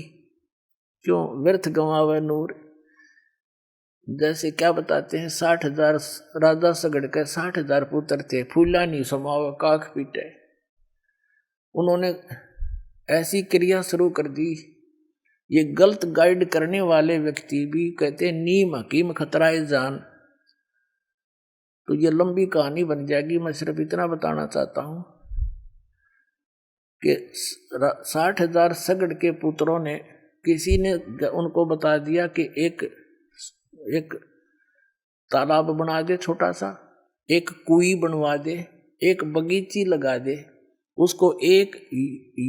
क्यों व्यर्थ गंवावे नूर। जैसे क्या बताते हैं, 60,000 राजा सगड़ के 60,000 पुत्र थे, फूला नहीं समावा काख पीटे। उन्होंने ऐसी क्रिया शुरू कर दी। ये गलत गाइड करने वाले व्यक्ति भी कहते हैं नीम हकीम खतराए जान। तो ये लंबी कहानी बन जाएगी, मैं सिर्फ इतना बताना चाहता हूं कि 60,000 सगड़ के पुत्रों ने, किसी ने उनको बता दिया कि एक तालाब बना दे छोटा सा, एक कुई बनवा दे, एक बगीची लगा दे, उसको एक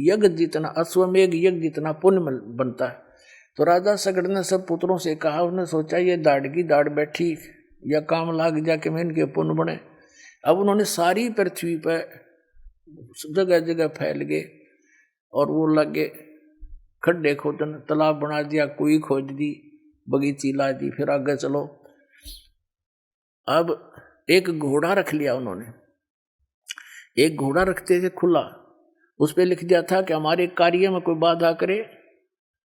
यज्ञ जितना, अश्वमेघ यज्ञ जितना पुण्य बनता है। तो राजा सगड़ ने सब पुत्रों से कहा, उन्होंने सोचा ये दाढ़ की दाढ़ बैठी या काम लाग जाके मैं इनके पुण्य बने। अब उन्होंने सारी पृथ्वी पर जगह जगह फैल गए और वो लगे खड्डे खोदन, तालाब बना दिया, कुई खोद दी, बगीची ला दी। फिर आगे चलो, अब एक घोड़ा रख लिया उन्होंने। एक घोड़ा रखते थे खुला, उस पर लिख दिया था कि हमारे कार्य में कोई बाधा करे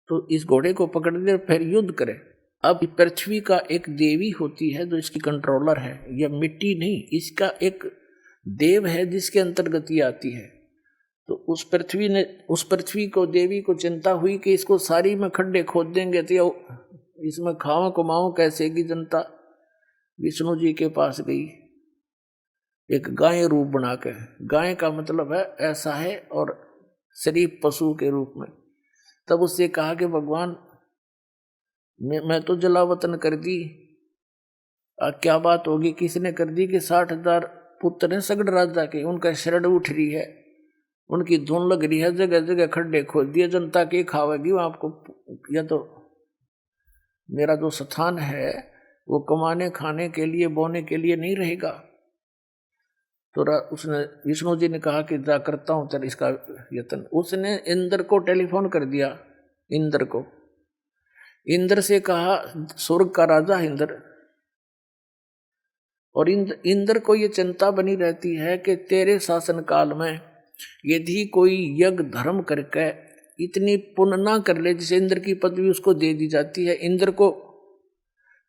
तो इस घोड़े को पकड़ दे, फिर युद्ध करे। अब पृथ्वी का एक देवी होती है जो इसकी कंट्रोलर है, यह मिट्टी नहीं, इसका एक देव है जिसके अंतर्गत ये आती है। तो उस पृथ्वी को देवी को चिंता हुई कि इसको सारी में खड्डे खोद देंगे तो इसमें खाओ कमाओ कैसे की जनता। विष्णु जी के पास गई एक गाय रूप बनाकर। गाय का मतलब है ऐसा है, और शरीफ पशु के रूप में। तब उससे कहा कि भगवान मैं तो जलावतन कर दी, क्या बात होगी, किसने कर दी कि 60,000 पुत्र हैं सगड़ राजा के, उनका शरण उठ रही है, उनकी धुन लग रही है, जगह जगह खड्डे खोद दिए, जनता के खावेगी वो आपको। या तो मेरा जो स्थान है वो कमाने खाने के लिए बोने के लिए नहीं रहेगा। तो उसने विष्णु जी ने कहा कि जा करता हूं तेरा इसका यत्न। उसने इंद्र को टेलीफोन कर दिया, इंद्र को। इंद्र से कहा, स्वर्ग का राजा इंद्र, और इंद्र को ये चिंता बनी रहती है कि तेरे शासन काल में यदि कोई यज्ञ धर्म करके इतनी पुण्य ना कर ले जिसे इंद्र की पदवी उसको दे दी जाती है, इंद्र को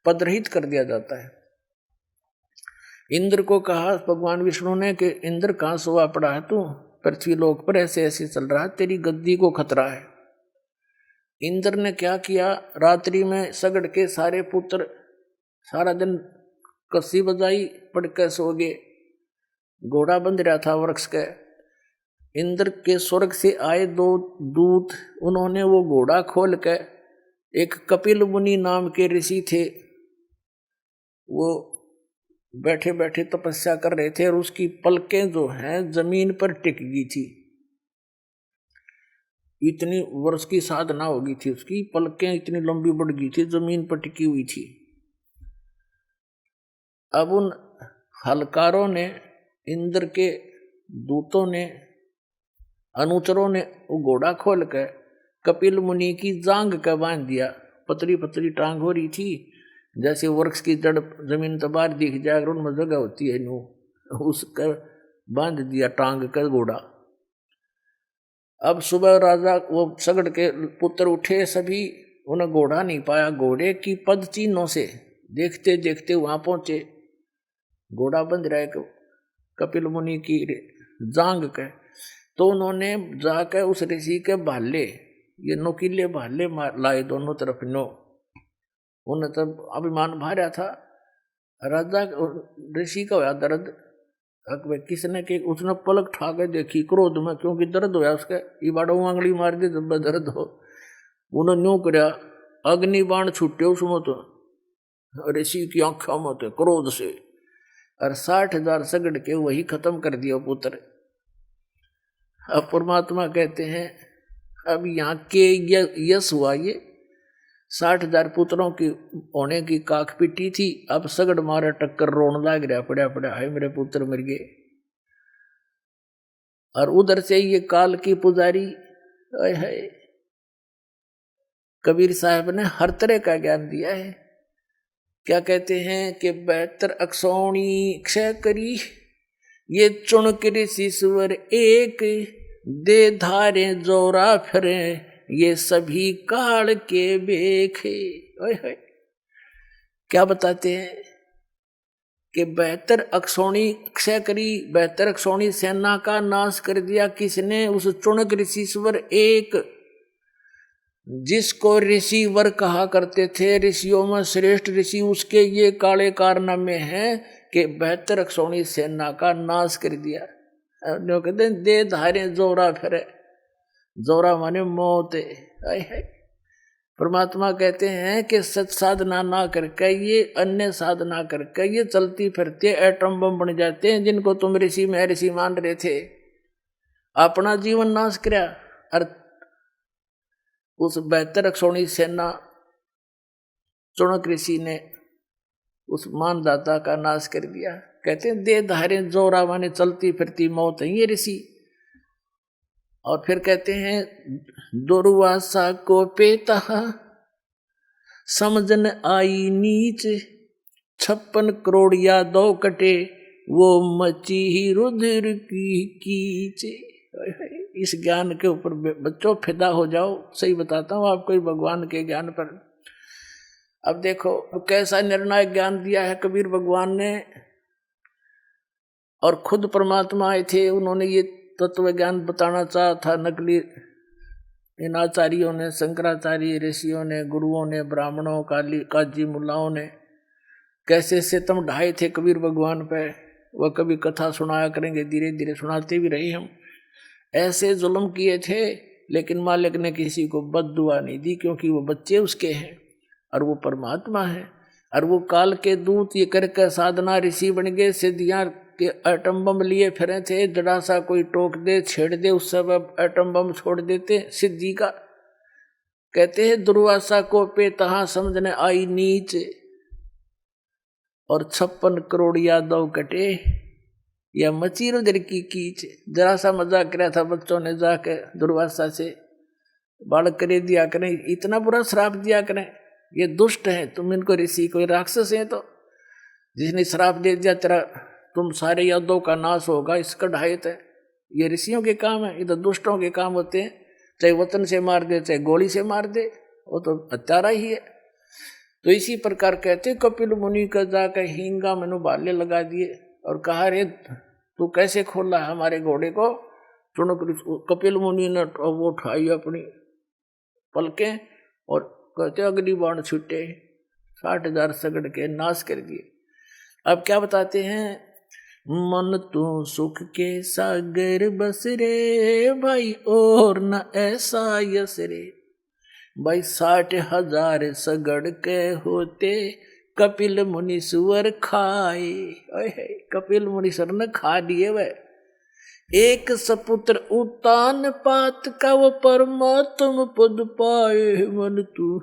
पदरहित कर दिया जाता है। इंद्र को कहा भगवान विष्णु ने कि इंद्र कहाँ सोया पड़ा है तू, पृथ्वी लोक पर ऐसे ऐसे चल रहा है, तेरी गद्दी को खतरा है। इंद्र ने क्या किया, रात्रि में सगड़ के सारे पुत्र सारा दिन कसी बजाई, पड़ के सो गए। घोड़ा बंध रहा था वृक्ष के। इंद्र के स्वर्ग से आए 2 दूत, उन्होंने वो घोड़ा खोल के, एक कपिल मुनि नाम के ऋषि थे, वो बैठे बैठे तपस्या कर रहे थे, और उसकी पलकें जो हैं जमीन पर टिक गई थी। इतनी वर्ष की साधना हो गई थी, उसकी पलकें इतनी लंबी बढ़ गई थी, जमीन पर टिकी हुई थी। अब उन हलकारों ने, इंद्र के दूतों ने, अनुचरों ने वो घोड़ा खोल कर कपिल मुनि की जांग का बांध दिया। पतली पतली टांग हो रही थी, जैसे वृक्ष की जड़ जमीन तो बाहर दिख जाए, अगर उनमें जगह होती है नो, उसका बांध दिया टांग का घोड़ा। अब सुबह राजा वो सगड़ के पुत्र उठे, सभी उन्हें घोड़ा नहीं पाया। घोड़े की पद चिन्हों से देखते देखते वहां पहुंचे। घोड़ा बंध रहा है कपिल मुनि की जांग के। तो उन्होंने जाकर उस ऋषि के भाले, ये नोकीले भाले लाए दोनों तरफ नो। उन्हें तब अभिमान भार्या था। राजा ऋषि का होया दर्द, किसने के उसने पलक ठा के देखी क्रोध में, क्योंकि दर्द होया उसके, ये बाड़ो आंगली मार दे जब दर्द हो। उन्होंने न्यू करया, अग्नि बाण छूटे उसमें तो ऋषि की आंखों में तो क्रोध से, और 60,000 सगड़ के वही खत्म कर दिया पुत्र। अब परमात्मा कहते हैं अब यहाँ के यश हुआ, ये 60,000 पुत्रों की होने की काक पिटी थी, अब सगड़ मारे टक्कर रोन लाग रहा, पड़ा पड़ा है मेरे पुत्र मर गए। और उधर से ये काल की पुजारी है, कबीर साहब ने हर तरह का ज्ञान दिया है। क्या कहते हैं कि 72 अक्षौणी क्षय करी, ये चुन ऋषि सुवर एक, दे धारे जोरा फिरे, ये सभी काल के बेखे। क्या बताते हैं कि 72 अक्षौणी क्षय करी, 72 अक्षौणी सेना का नाश कर दिया किसने, उस चुनक ऋषिश्वर एक, जिसको ऋषि वर कहा करते थे, ऋषियों में श्रेष्ठ ऋषि, उसके ये काले कारनामे हैं कि 72 अक्षौणी सेना का नाश कर दिया। कहते हैं दे धारे जोरा फिरे, जोरा माने मौत है। परमात्मा कहते हैं कि सच साधना ना करके, ये अन्य साधना करके ये चलती फिरते एटम बम बन जाते हैं, जिनको तुम ऋषि में ऋषि मान रहे थे, अपना जीवन नाश किया। और उस 72 अक्षौणी सेना चुनक ऋषि ने उस मानदाता का नाश कर दिया। कहते हैं दे धारे जोरा माने चलती फिरती मौत है ये ऋषि। और फिर कहते हैं दुर्वासा को पेता समझन आई नीच, 56 करोड़ यादव कटे, वो मची ही रुद्र की कीच। इस ज्ञान के ऊपर बच्चों फिदा हो जाओ, सही बताता हूँ आपको भगवान के ज्ञान पर। अब देखो कैसा निर्णायक ज्ञान दिया है कबीर भगवान ने, और खुद परमात्मा आए थे, उन्होंने ये तत्व ज्ञान बताना चाहा था। नकली इन आचार्यों ने, शंकराचार्य ऋषियों ने, गुरुओं ने, ब्राह्मणों, काजी मुल्लाओं ने कैसे सितम ढाए थे कबीर भगवान पे। वह कभी कथा सुनाया करेंगे, धीरे धीरे सुनाते भी रहे हम। ऐसे जुल्म किए थे, लेकिन मालिक ने किसी को बद्दुआ नहीं दी, क्योंकि वो बच्चे उसके हैं और वो परमात्मा है। और वो काल के दूत ये करके साधना ऋषि बन गए, सिद्धियां के एटम बम लिए फिरे थे। जरा सा कोई टोक दे, छेड़ दे, उस सब एटम बम छोड़ देते सिद्धि का। कहते हैं दुर्वासा को पे तहां समझने आई नीच, और 56 करोड़ यादव कटे, या मची रुद्र की कीच। जरा सा मजाक किया था बच्चों ने जाके दुर्वासा से, बालक करे दिया करें, इतना बुरा श्राप दिया करें, ये दुष्ट है, तुम इनको ऋषि कोई राक्षस है, तो जिसने श्राप दे दिया तेरा तुम सारे यादव का नाश होगा, इसका ढायत है। ये ऋषियों के काम है, इधर दुष्टों के काम होते हैं। चाहे वतन से मार दे, चाहे गोली से मार दे, वो तो हत्यारा ही है। तो इसी प्रकार कहते कपिल मुनि का जाकर हींगा मनु बाले लगा दिए और कहा रे तू कैसे खोला है हमारे घोड़े को। कपिल मुनि ने वो उठाई अपनी पलकें और कहते अग्नि बाण छूटे, 60,000 सगड़ के नाश कर दिए। अब क्या बताते हैं, मन तू सुख के सागर बस रे भाई, और न ऐसा यस रे भाई। 60,000 सगड़ के होते कपिल मुनीश्वर खाए। कपिल मुनीश्वर ने खा लिए वह। एक सपुत्र उतान पात का वो परमात्म पद पाए। मन तू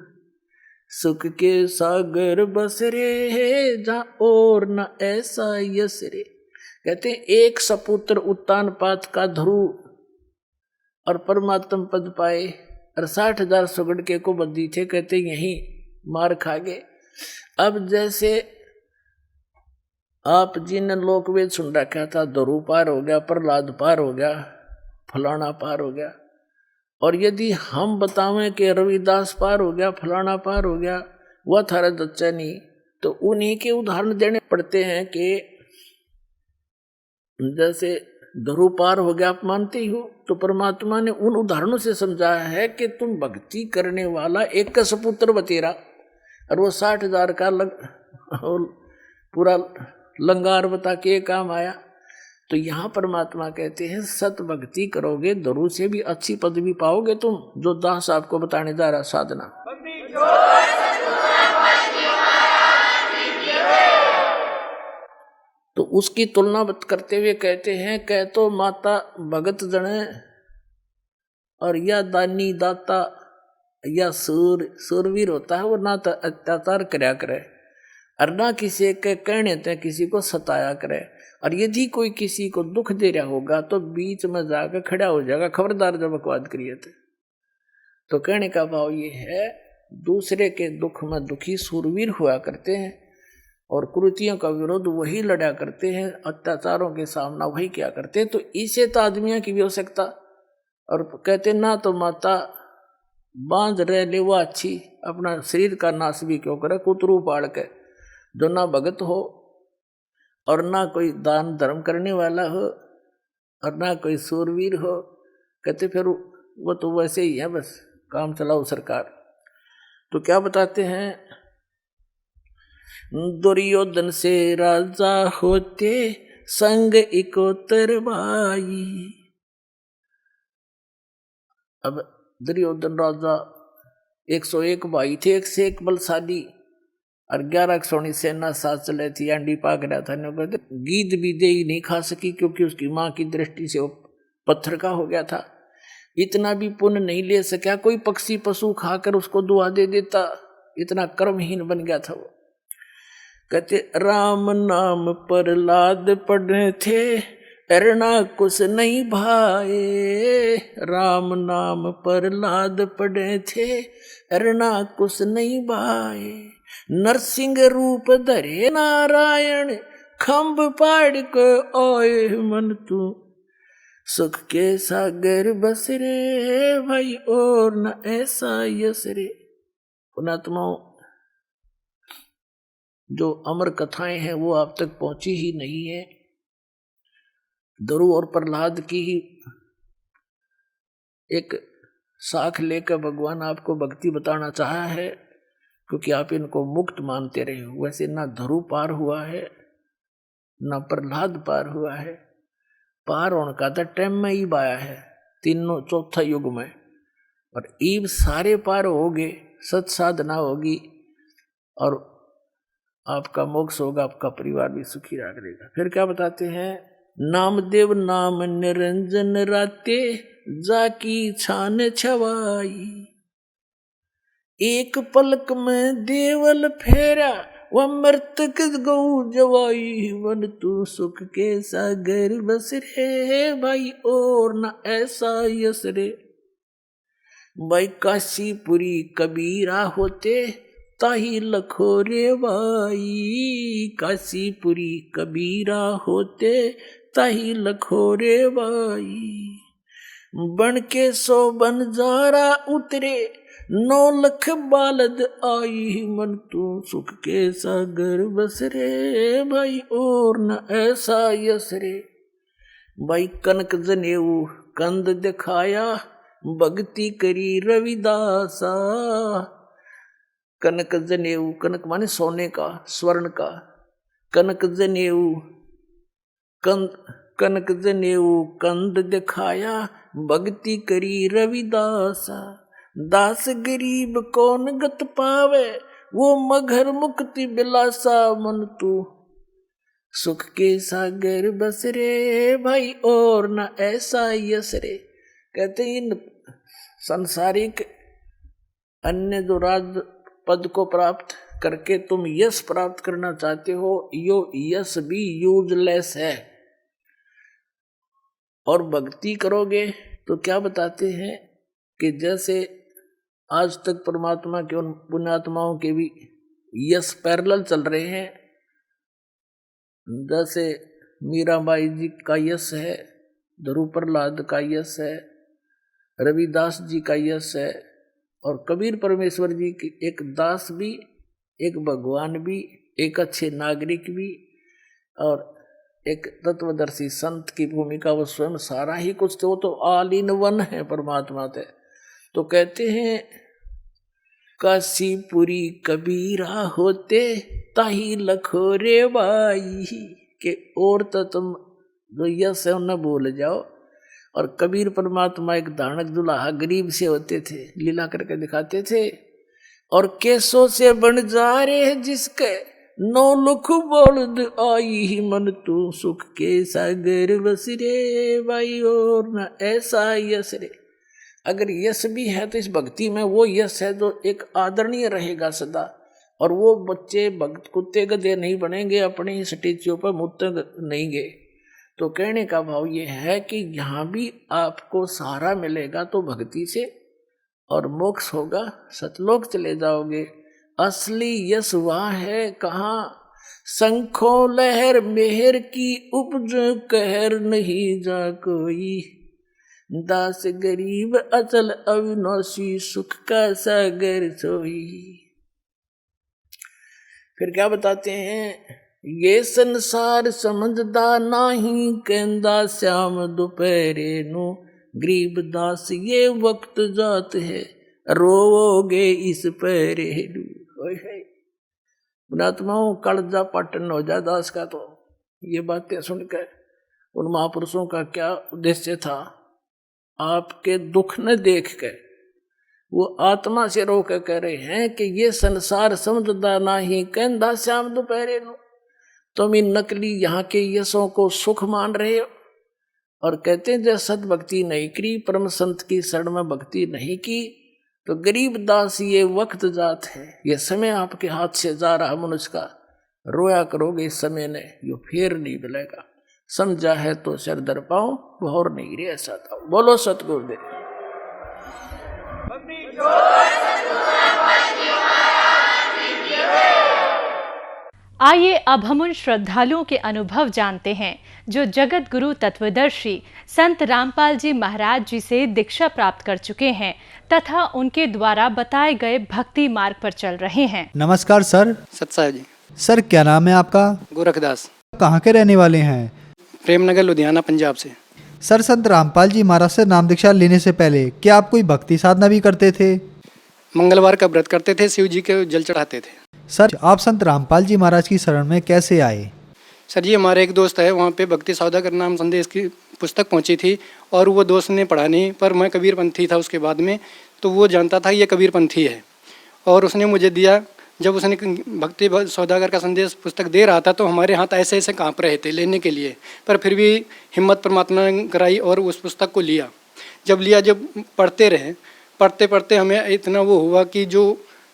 सुख के सागर बस रे, जहाँ और न ऐसा यस रे। कहते एक सपुत्र उत्तान पात का ध्रुव और परमात्म पद पाए, और 60,000 सुगड़ के को बद्दी थे। कहते यही मार खा गए। अब जैसे आप जी ने लोकवेद सुन रखा था, ध्रुव पार हो गया, प्रहलाद पार हो गया, फलाना पार हो गया, और यदि हम बतावें कि रविदास पार हो गया, फलाना पार हो गया, वह थारा दच्चा नहीं, तो उन्हीं के उदाहरण देने पड़ते हैं कि जैसे ध्रुव पार हो गया, आप मानते ही हो, तो परमात्मा ने उन उदाहरणों से समझाया है कि तुम भक्ति करने वाला एक का सपुत्र बतेरा, और वो 60,000 का पूरा लंगार बता के काम आया। तो यहाँ परमात्मा कहते हैं सत भक्ति करोगे, ध्रुव से भी अच्छी पदवी पाओगे तुम, जो दास आपको बताने जा रहा साधना। तो उसकी तुलना करते हुए कहते हैं, कह तो माता भगत जने, और या दानी दाता या सूरवीर होता है, वो ना तो अत्याचार करया करे और ना किसी के कहने ते किसी को सताया करे। और यदि कोई किसी को दुख दे रहा होगा तो बीच में जाकर खड़ा हो जाएगा, खबरदार जब बकवाद करिए थे। तो कहने का भाव ये है, दूसरे के दुख में दुखी सूरवीर हुआ करते हैं, और कुरीतियों का विरोध वही लड़ा करते हैं, अत्याचारों के सामना वही क्या करते हैं। तो इसे तो आदमियों की भी हो सकता। और कहते ना तो माता बांझ रह ले वो अच्छी, अपना शरीर का नाश भी क्यों करे, कुतरू पाड़ के, जो ना भगत हो और ना कोई दान धर्म करने वाला हो और ना कोई सूरवीर हो। कहते फिर वो तो वैसे ही है, बस काम चलाओ सरकार। तो क्या बताते हैं, दुर्योधन से राजा होते संग इकोतर भाई। अब दुर्योधन राजा 101 भाई थे, एक से एक बलशाली, और 11 सोनी सेना साथ चले थी। अंडी पाक रहा था, कहते गीद भी दे ही नहीं खा सकी, क्योंकि उसकी माँ की दृष्टि से वो पत्थर का हो गया था। इतना भी पुण्य नहीं ले सका, कोई पक्षी पशु खाकर उसको दुआ दे देता, इतना कर्महीन बन गया था वो। कहते राम नाम प्रहलाद पढ़े थे, अरना कुछ नहीं भाए। राम नाम प्रहलाद पढ़े थे, अरना कुछ नहीं भाए। नरसिंह रूप धरे नारायण, खम्भ पाड़ को आए। मन तू सुख के सागर बस रे भाई, और न ऐसा यस रे। पुणात्माओं, जो अमर कथाएं हैं वो आप तक पहुंची ही नहीं है। ध्रुव और प्रहलाद की ही एक साख लेकर भगवान आपको भक्ति बताना चाहा है, क्योंकि आप इनको मुक्त मानते रहे हो। वैसे ना ध्रुव पार हुआ है ना प्रहलाद पार हुआ है। पार होने का तो टाइम में ईब आया है, तीनों चौथा युग में, और ईब सारे पार हो गए, सत साधना होगी और आपका मोक्ष होगा, आपका परिवार भी सुखी रहेगा। फिर क्या बताते हैं, नामदेव नाम निरंजन राते जाकी छान छवाई, एक पलक में देवल फेरा वह मृतक गौ जवाई, वन तू सुख के सागर बस रे भाई और न ऐसा यस रे। भाई काशीपुरी कबीरा होते ताही लखो रे भाई, काशीपुरी कबीरा होते ताही लखो रे भाई, बन के 100 बंजारा उतरे 9 लख बालद आई, मन तू सुख के सागर बस रे भाई और न ऐसा यस रे। भाई कनक जनेऊ कंद दिखाया भक्ति करी रविदासा, कनक जनेऊ, कनक माने सोने का, स्वर्ण का, कनक जनेऊ कनक जनेऊ कंद दिखाया भक्ति करी रविदासा, दास गरीब कौन गत पावे वो मगर मुक्ति बिलासा, मन तू सुख के सागर बस रे भाई और न ऐसा यस रे। कहते हैं इन संसारिक अन्य जो राज पद को प्राप्त करके तुम यश प्राप्त करना चाहते हो, यो यश भी यूजलेस है। और भक्ति करोगे तो क्या बताते हैं कि जैसे आज तक परमात्मा के उन पुण्यात्माओं के भी यश पैरेलल चल रहे हैं, जैसे मीराबाई जी का यश है, ध्रुव प्रहलाद का यश है, रविदास जी का यश है, और कबीर परमेश्वर जी की एक दास भी, एक भगवान भी, एक अच्छे नागरिक भी, और एक तत्वदर्शी संत की भूमिका, वो स्वयं सारा ही कुछ, तो ऑल इन वन है परमात्मा थे। तो कहते हैं काशीपुरी कबीरा होते ताही लखो रे भाई, के और तो तुम जो यश है उन्हें भूल जाओ। और कबीर परमात्मा एक धानक दुल्हा गरीब से होते थे, लीला करके दिखाते थे, और केसों से बन जा रहे जिसके 9 लख बौलद आई, मन तू सुख के सागर बस रे भाई और न ऐसा यश रे। अगर यश भी है तो इस भक्ति में वो यश है जो एक आदरणीय रहेगा सदा, और वो बच्चे भक्त कुत्ते गधे नहीं बनेंगे, अपने ही स्टेच्यू पर मुत्त नहीं गए। तो कहने का भाव ये है कि यहाँ भी आपको सहारा मिलेगा तो भक्ति से, और मोक्ष होगा, सतलोक चले जाओगे। असली यश वहाँ है कहाँ, शंखों लहर मेहर की उपज कहर नहीं जा कोई, दास गरीब अचल अविनाशी सुख का सागर सोई। फिर क्या बताते हैं, ये संसार समझदा नाही कहंदा श्याम दोपहरे नु, गरीब दास ये वक्त जात है रोओगे इस पहरे नु। पुणात्माओं कलजा पाटन हो जा दास का। तो ये बातें सुनकर उन महापुरुषों का क्या उद्देश्य था, आपके दुख न देख कर वो आत्मा से रोकर कह रहे हैं कि ये संसार समझदा नाही कहंदा श्याम दोपहरे नु। तुम इन नकली यहाँ के यशों को सुख मान रहे हो, और कहते हैं जब सत भक्ति नहीं की, परम संत की शरण में भक्ति नहीं की, तो गरीब दास ये वक्त जात है, ये समय आपके हाथ से जा रहा मनुष्य का, रोया करोगे इस समय ने, यो फिर नहीं मिलेगा। समझा है तो सर दर पाओ, भौर नहीं रे ऐसा था। बोलो सतगुरुदेव। आइए अब हम उन श्रद्धालुओं के अनुभव जानते हैं जो जगत गुरु तत्वदर्शी संत रामपाल जी महाराज जी से दीक्षा प्राप्त कर चुके हैं तथा उनके द्वारा बताए गए भक्ति मार्ग पर चल रहे हैं। नमस्कार सर। सत्साहेब जी। सर क्या नाम है आपका? गोरखदास, कहाँ के रहने वाले हैं? प्रेमनगर लुधियाना पंजाब से। सर संत रामपाल जी महाराज से नाम दीक्षा लेने से पहले क्या आप कोई भक्ति साधना भी करते थे? मंगलवार का व्रत करते थे, शिव जी के जल चढ़ाते थे। सर आप संत रामपाल जी महाराज की शरण में कैसे आए? सर जी हमारे एक दोस्त है, वहाँ पे भक्ति सौदागर नाम संदेश की पुस्तक पहुँची थी और वो दोस्त ने पढ़ा नहीं, पर मैं कबीरपंथी था उसके बाद में, तो वो जानता था ये कबीरपंथी है और उसने मुझे दिया। जब उसने भक्ति सौदागर का संदेश पुस्तक दे रहा था तो हमारे हाथ ऐसे ऐसे काँप रहे थे लेने के लिए, पर फिर भी हिम्मत परमात्मा ने कराई और उस पुस्तक को लिया। जब पढ़ते रहे, पढ़ते पढ़ते हमें इतना वो हुआ कि जो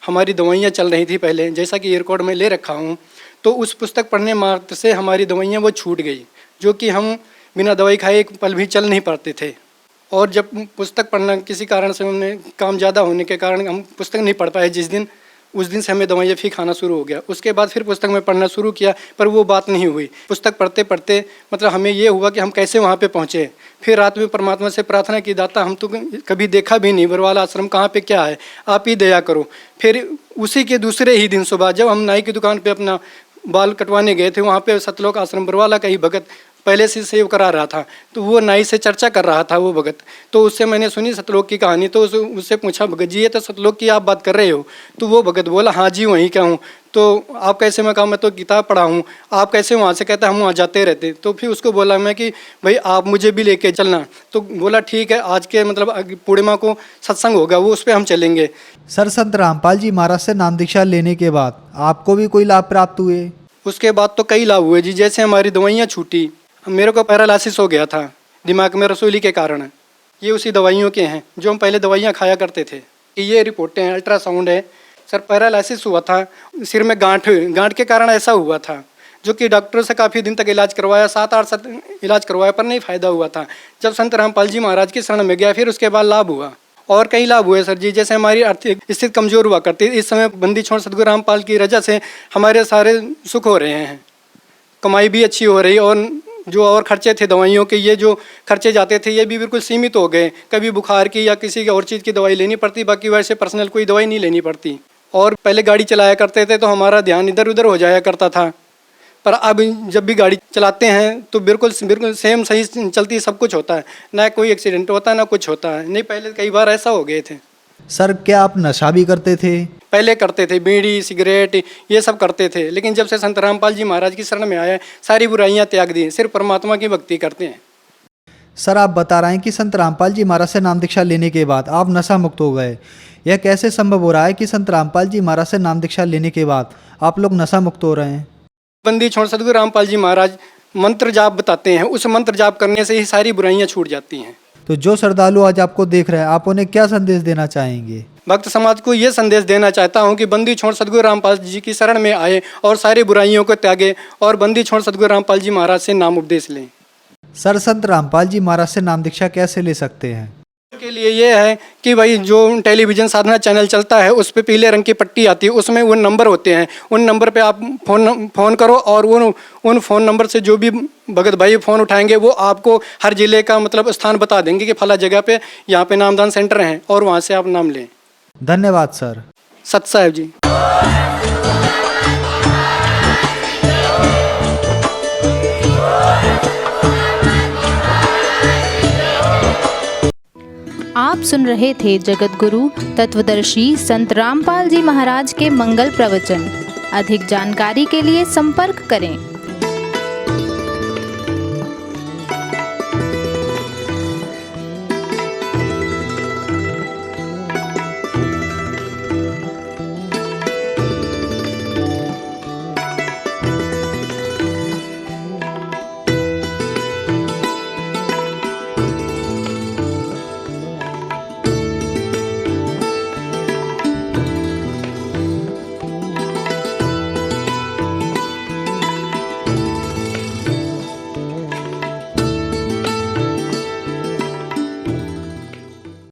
हमारी दवाइयाँ चल रही थी पहले, जैसा कि रिकॉर्ड में ले रखा हूँ, तो उस पुस्तक पढ़ने मात्र से हमारी दवाइयाँ वो छूट गई, जो कि हम बिना दवाई खाए एक पल भी चल नहीं पाते थे। और जब पुस्तक पढ़ना किसी कारण से हमने काम ज़्यादा होने के कारण हम पुस्तक नहीं पढ़ पाए उस दिन से हमें दवाइयाँ फिर खाना शुरू हो गया। उसके बाद फिर पुस्तक में पढ़ना शुरू किया, पर वो बात नहीं हुई। पुस्तक पढ़ते पढ़ते मतलब हमें ये हुआ कि हम कैसे वहाँ पे पहुँचे। फिर रात में परमात्मा से प्रार्थना की, दाता हम तो कभी देखा भी नहीं, बरवाला आश्रम कहाँ पे क्या है, आप ही दया करो। फिर उसी के दूसरे ही दिन सुबह जब हम नाई की दुकान पर अपना बाल कटवाने गए थे, वहाँ पे सतलोक आश्रम बरवाला का ही भगत पहले से सेव करा रहा था, तो वो नाई से चर्चा कर रहा था वो भगत। तो उससे मैंने सुनी सतलोक की कहानी, तो उससे पूछा, भगत जी ये तो सतलोक की आप बात कर रहे हो? तो वो भगत बोला, हाँ जी वहीं का हूँ। तो आप कैसे? मैं कहा मैं तो किताब पढ़ा हूँ। आप कैसे वहाँ से? कहता हम वहाँ जाते रहते। तो फिर उसको बोला मैं कि भाई आप मुझे भी लेके चलना। तो बोला ठीक है, आज के मतलब पूर्णिमा को सत्संग होगा, वो उस पर हम चलेंगे। सर संत रामपाल जी महाराज से नाम दीक्षा लेने के बाद आपको भी कोई लाभ प्राप्त हुए? उसके बाद तो कई लाभ हुए जी। जैसे हमारी दवाइयाँ छूटी, मेरे को पैरालिसिस हो गया था दिमाग में रसोली के कारण। ये उसी दवाइयों के हैं जो हम पहले दवाइयाँ खाया करते थे। ये रिपोर्टें हैं, अल्ट्रासाउंड है। सर पैरालिसिस हुआ था, सिर में गांठ के कारण ऐसा हुआ था, जो कि डॉक्टरों से काफ़ी दिन तक इलाज करवाया, 7-8 इलाज करवाया, पर नहीं फ़ायदा हुआ था। जब संत रामपाल जी महाराज की शरण में गया फिर उसके बाद लाभ हुआ। और कई लाभ हुए सर जी। जैसे हमारी आर्थिक स्थिति कमज़ोर हुआ करती, इस समय बंदी छोड़ सतगुरु रामपाल की रजा से हमारे सारे सुख हो रहे हैं, कमाई भी अच्छी हो रही, और जो और खर्चे थे दवाइयों के, ये जो खर्चे जाते थे ये भी बिल्कुल सीमित हो गए। कभी बुखार की या किसी की और चीज़ की दवाई लेनी पड़ती, बाकी वैसे पर्सनल कोई दवाई नहीं लेनी पड़ती। और पहले गाड़ी चलाया करते थे तो हमारा ध्यान इधर उधर हो जाया करता था, पर अब जब भी गाड़ी चलाते हैं तो बिल्कुल सेम सही चलती, सब कुछ होता है, ना कोई एक्सीडेंट होता है ना कुछ होता है। नहीं पहले कई बार ऐसा हो गए थे। सर क्या आप नशा भी करते थे? पहले करते थे, बीड़ी सिगरेट ये सब करते थे, लेकिन जब से संत रामपाल जी महाराज की शरण में आए सारी बुराइयां त्याग दी, सिर्फ परमात्मा की भक्ति करते हैं। सर आप बता रहे हैं कि संत रामपाल जी महाराज से नाम दीक्षा लेने के बाद आप नशा मुक्त हो गए। यह कैसे संभव हो रहा है कि संत रामपाल जी महाराज से नाम दीक्षा लेने के बाद आप लोग नशा मुक्त हो रहे हैं? बंदी छोड़ सतगुरु रामपाल जी महाराज मंत्र जाप बताते हैं, उस मंत्र जाप करने से ही सारी बुराइयां छूट जाती हैं। तो जो श्रद्धालु आज आपको देख रहे हैं, आप उन्हें क्या संदेश देना चाहेंगे? भक्त समाज को ये संदेश देना चाहता हूँ कि बंदी छोड़ सतगुरु रामपाल जी की शरण में आए और सारी बुराइयों को त्यागे और बंदी छोड़ सतगुरु रामपाल जी महाराज से नाम उपदेश लें। सर संत रामपाल जी महाराज से नाम दीक्षा कैसे ले सकते हैं? के लिए ये है कि भाई जो टेलीविजन साधना चैनल चलता है उस पर पीले रंग की पट्टी आती है, उसमें वो नंबर होते हैं, उन नंबर पे आप फ़ोन करो और उन फ़ोन नंबर से जो भी भगत भाई फ़ोन उठाएंगे वो आपको हर ज़िले का मतलब स्थान बता देंगे कि फला जगह पे यहाँ पे नामदान सेंटर हैं और वहाँ से आप नाम लें। धन्यवाद सर। सत साहेब जी। आप सुन रहे थे जगत गुरु तत्वदर्शी संत रामपाल जी महाराज के मंगल प्रवचन। अधिक जानकारी के लिए संपर्क करें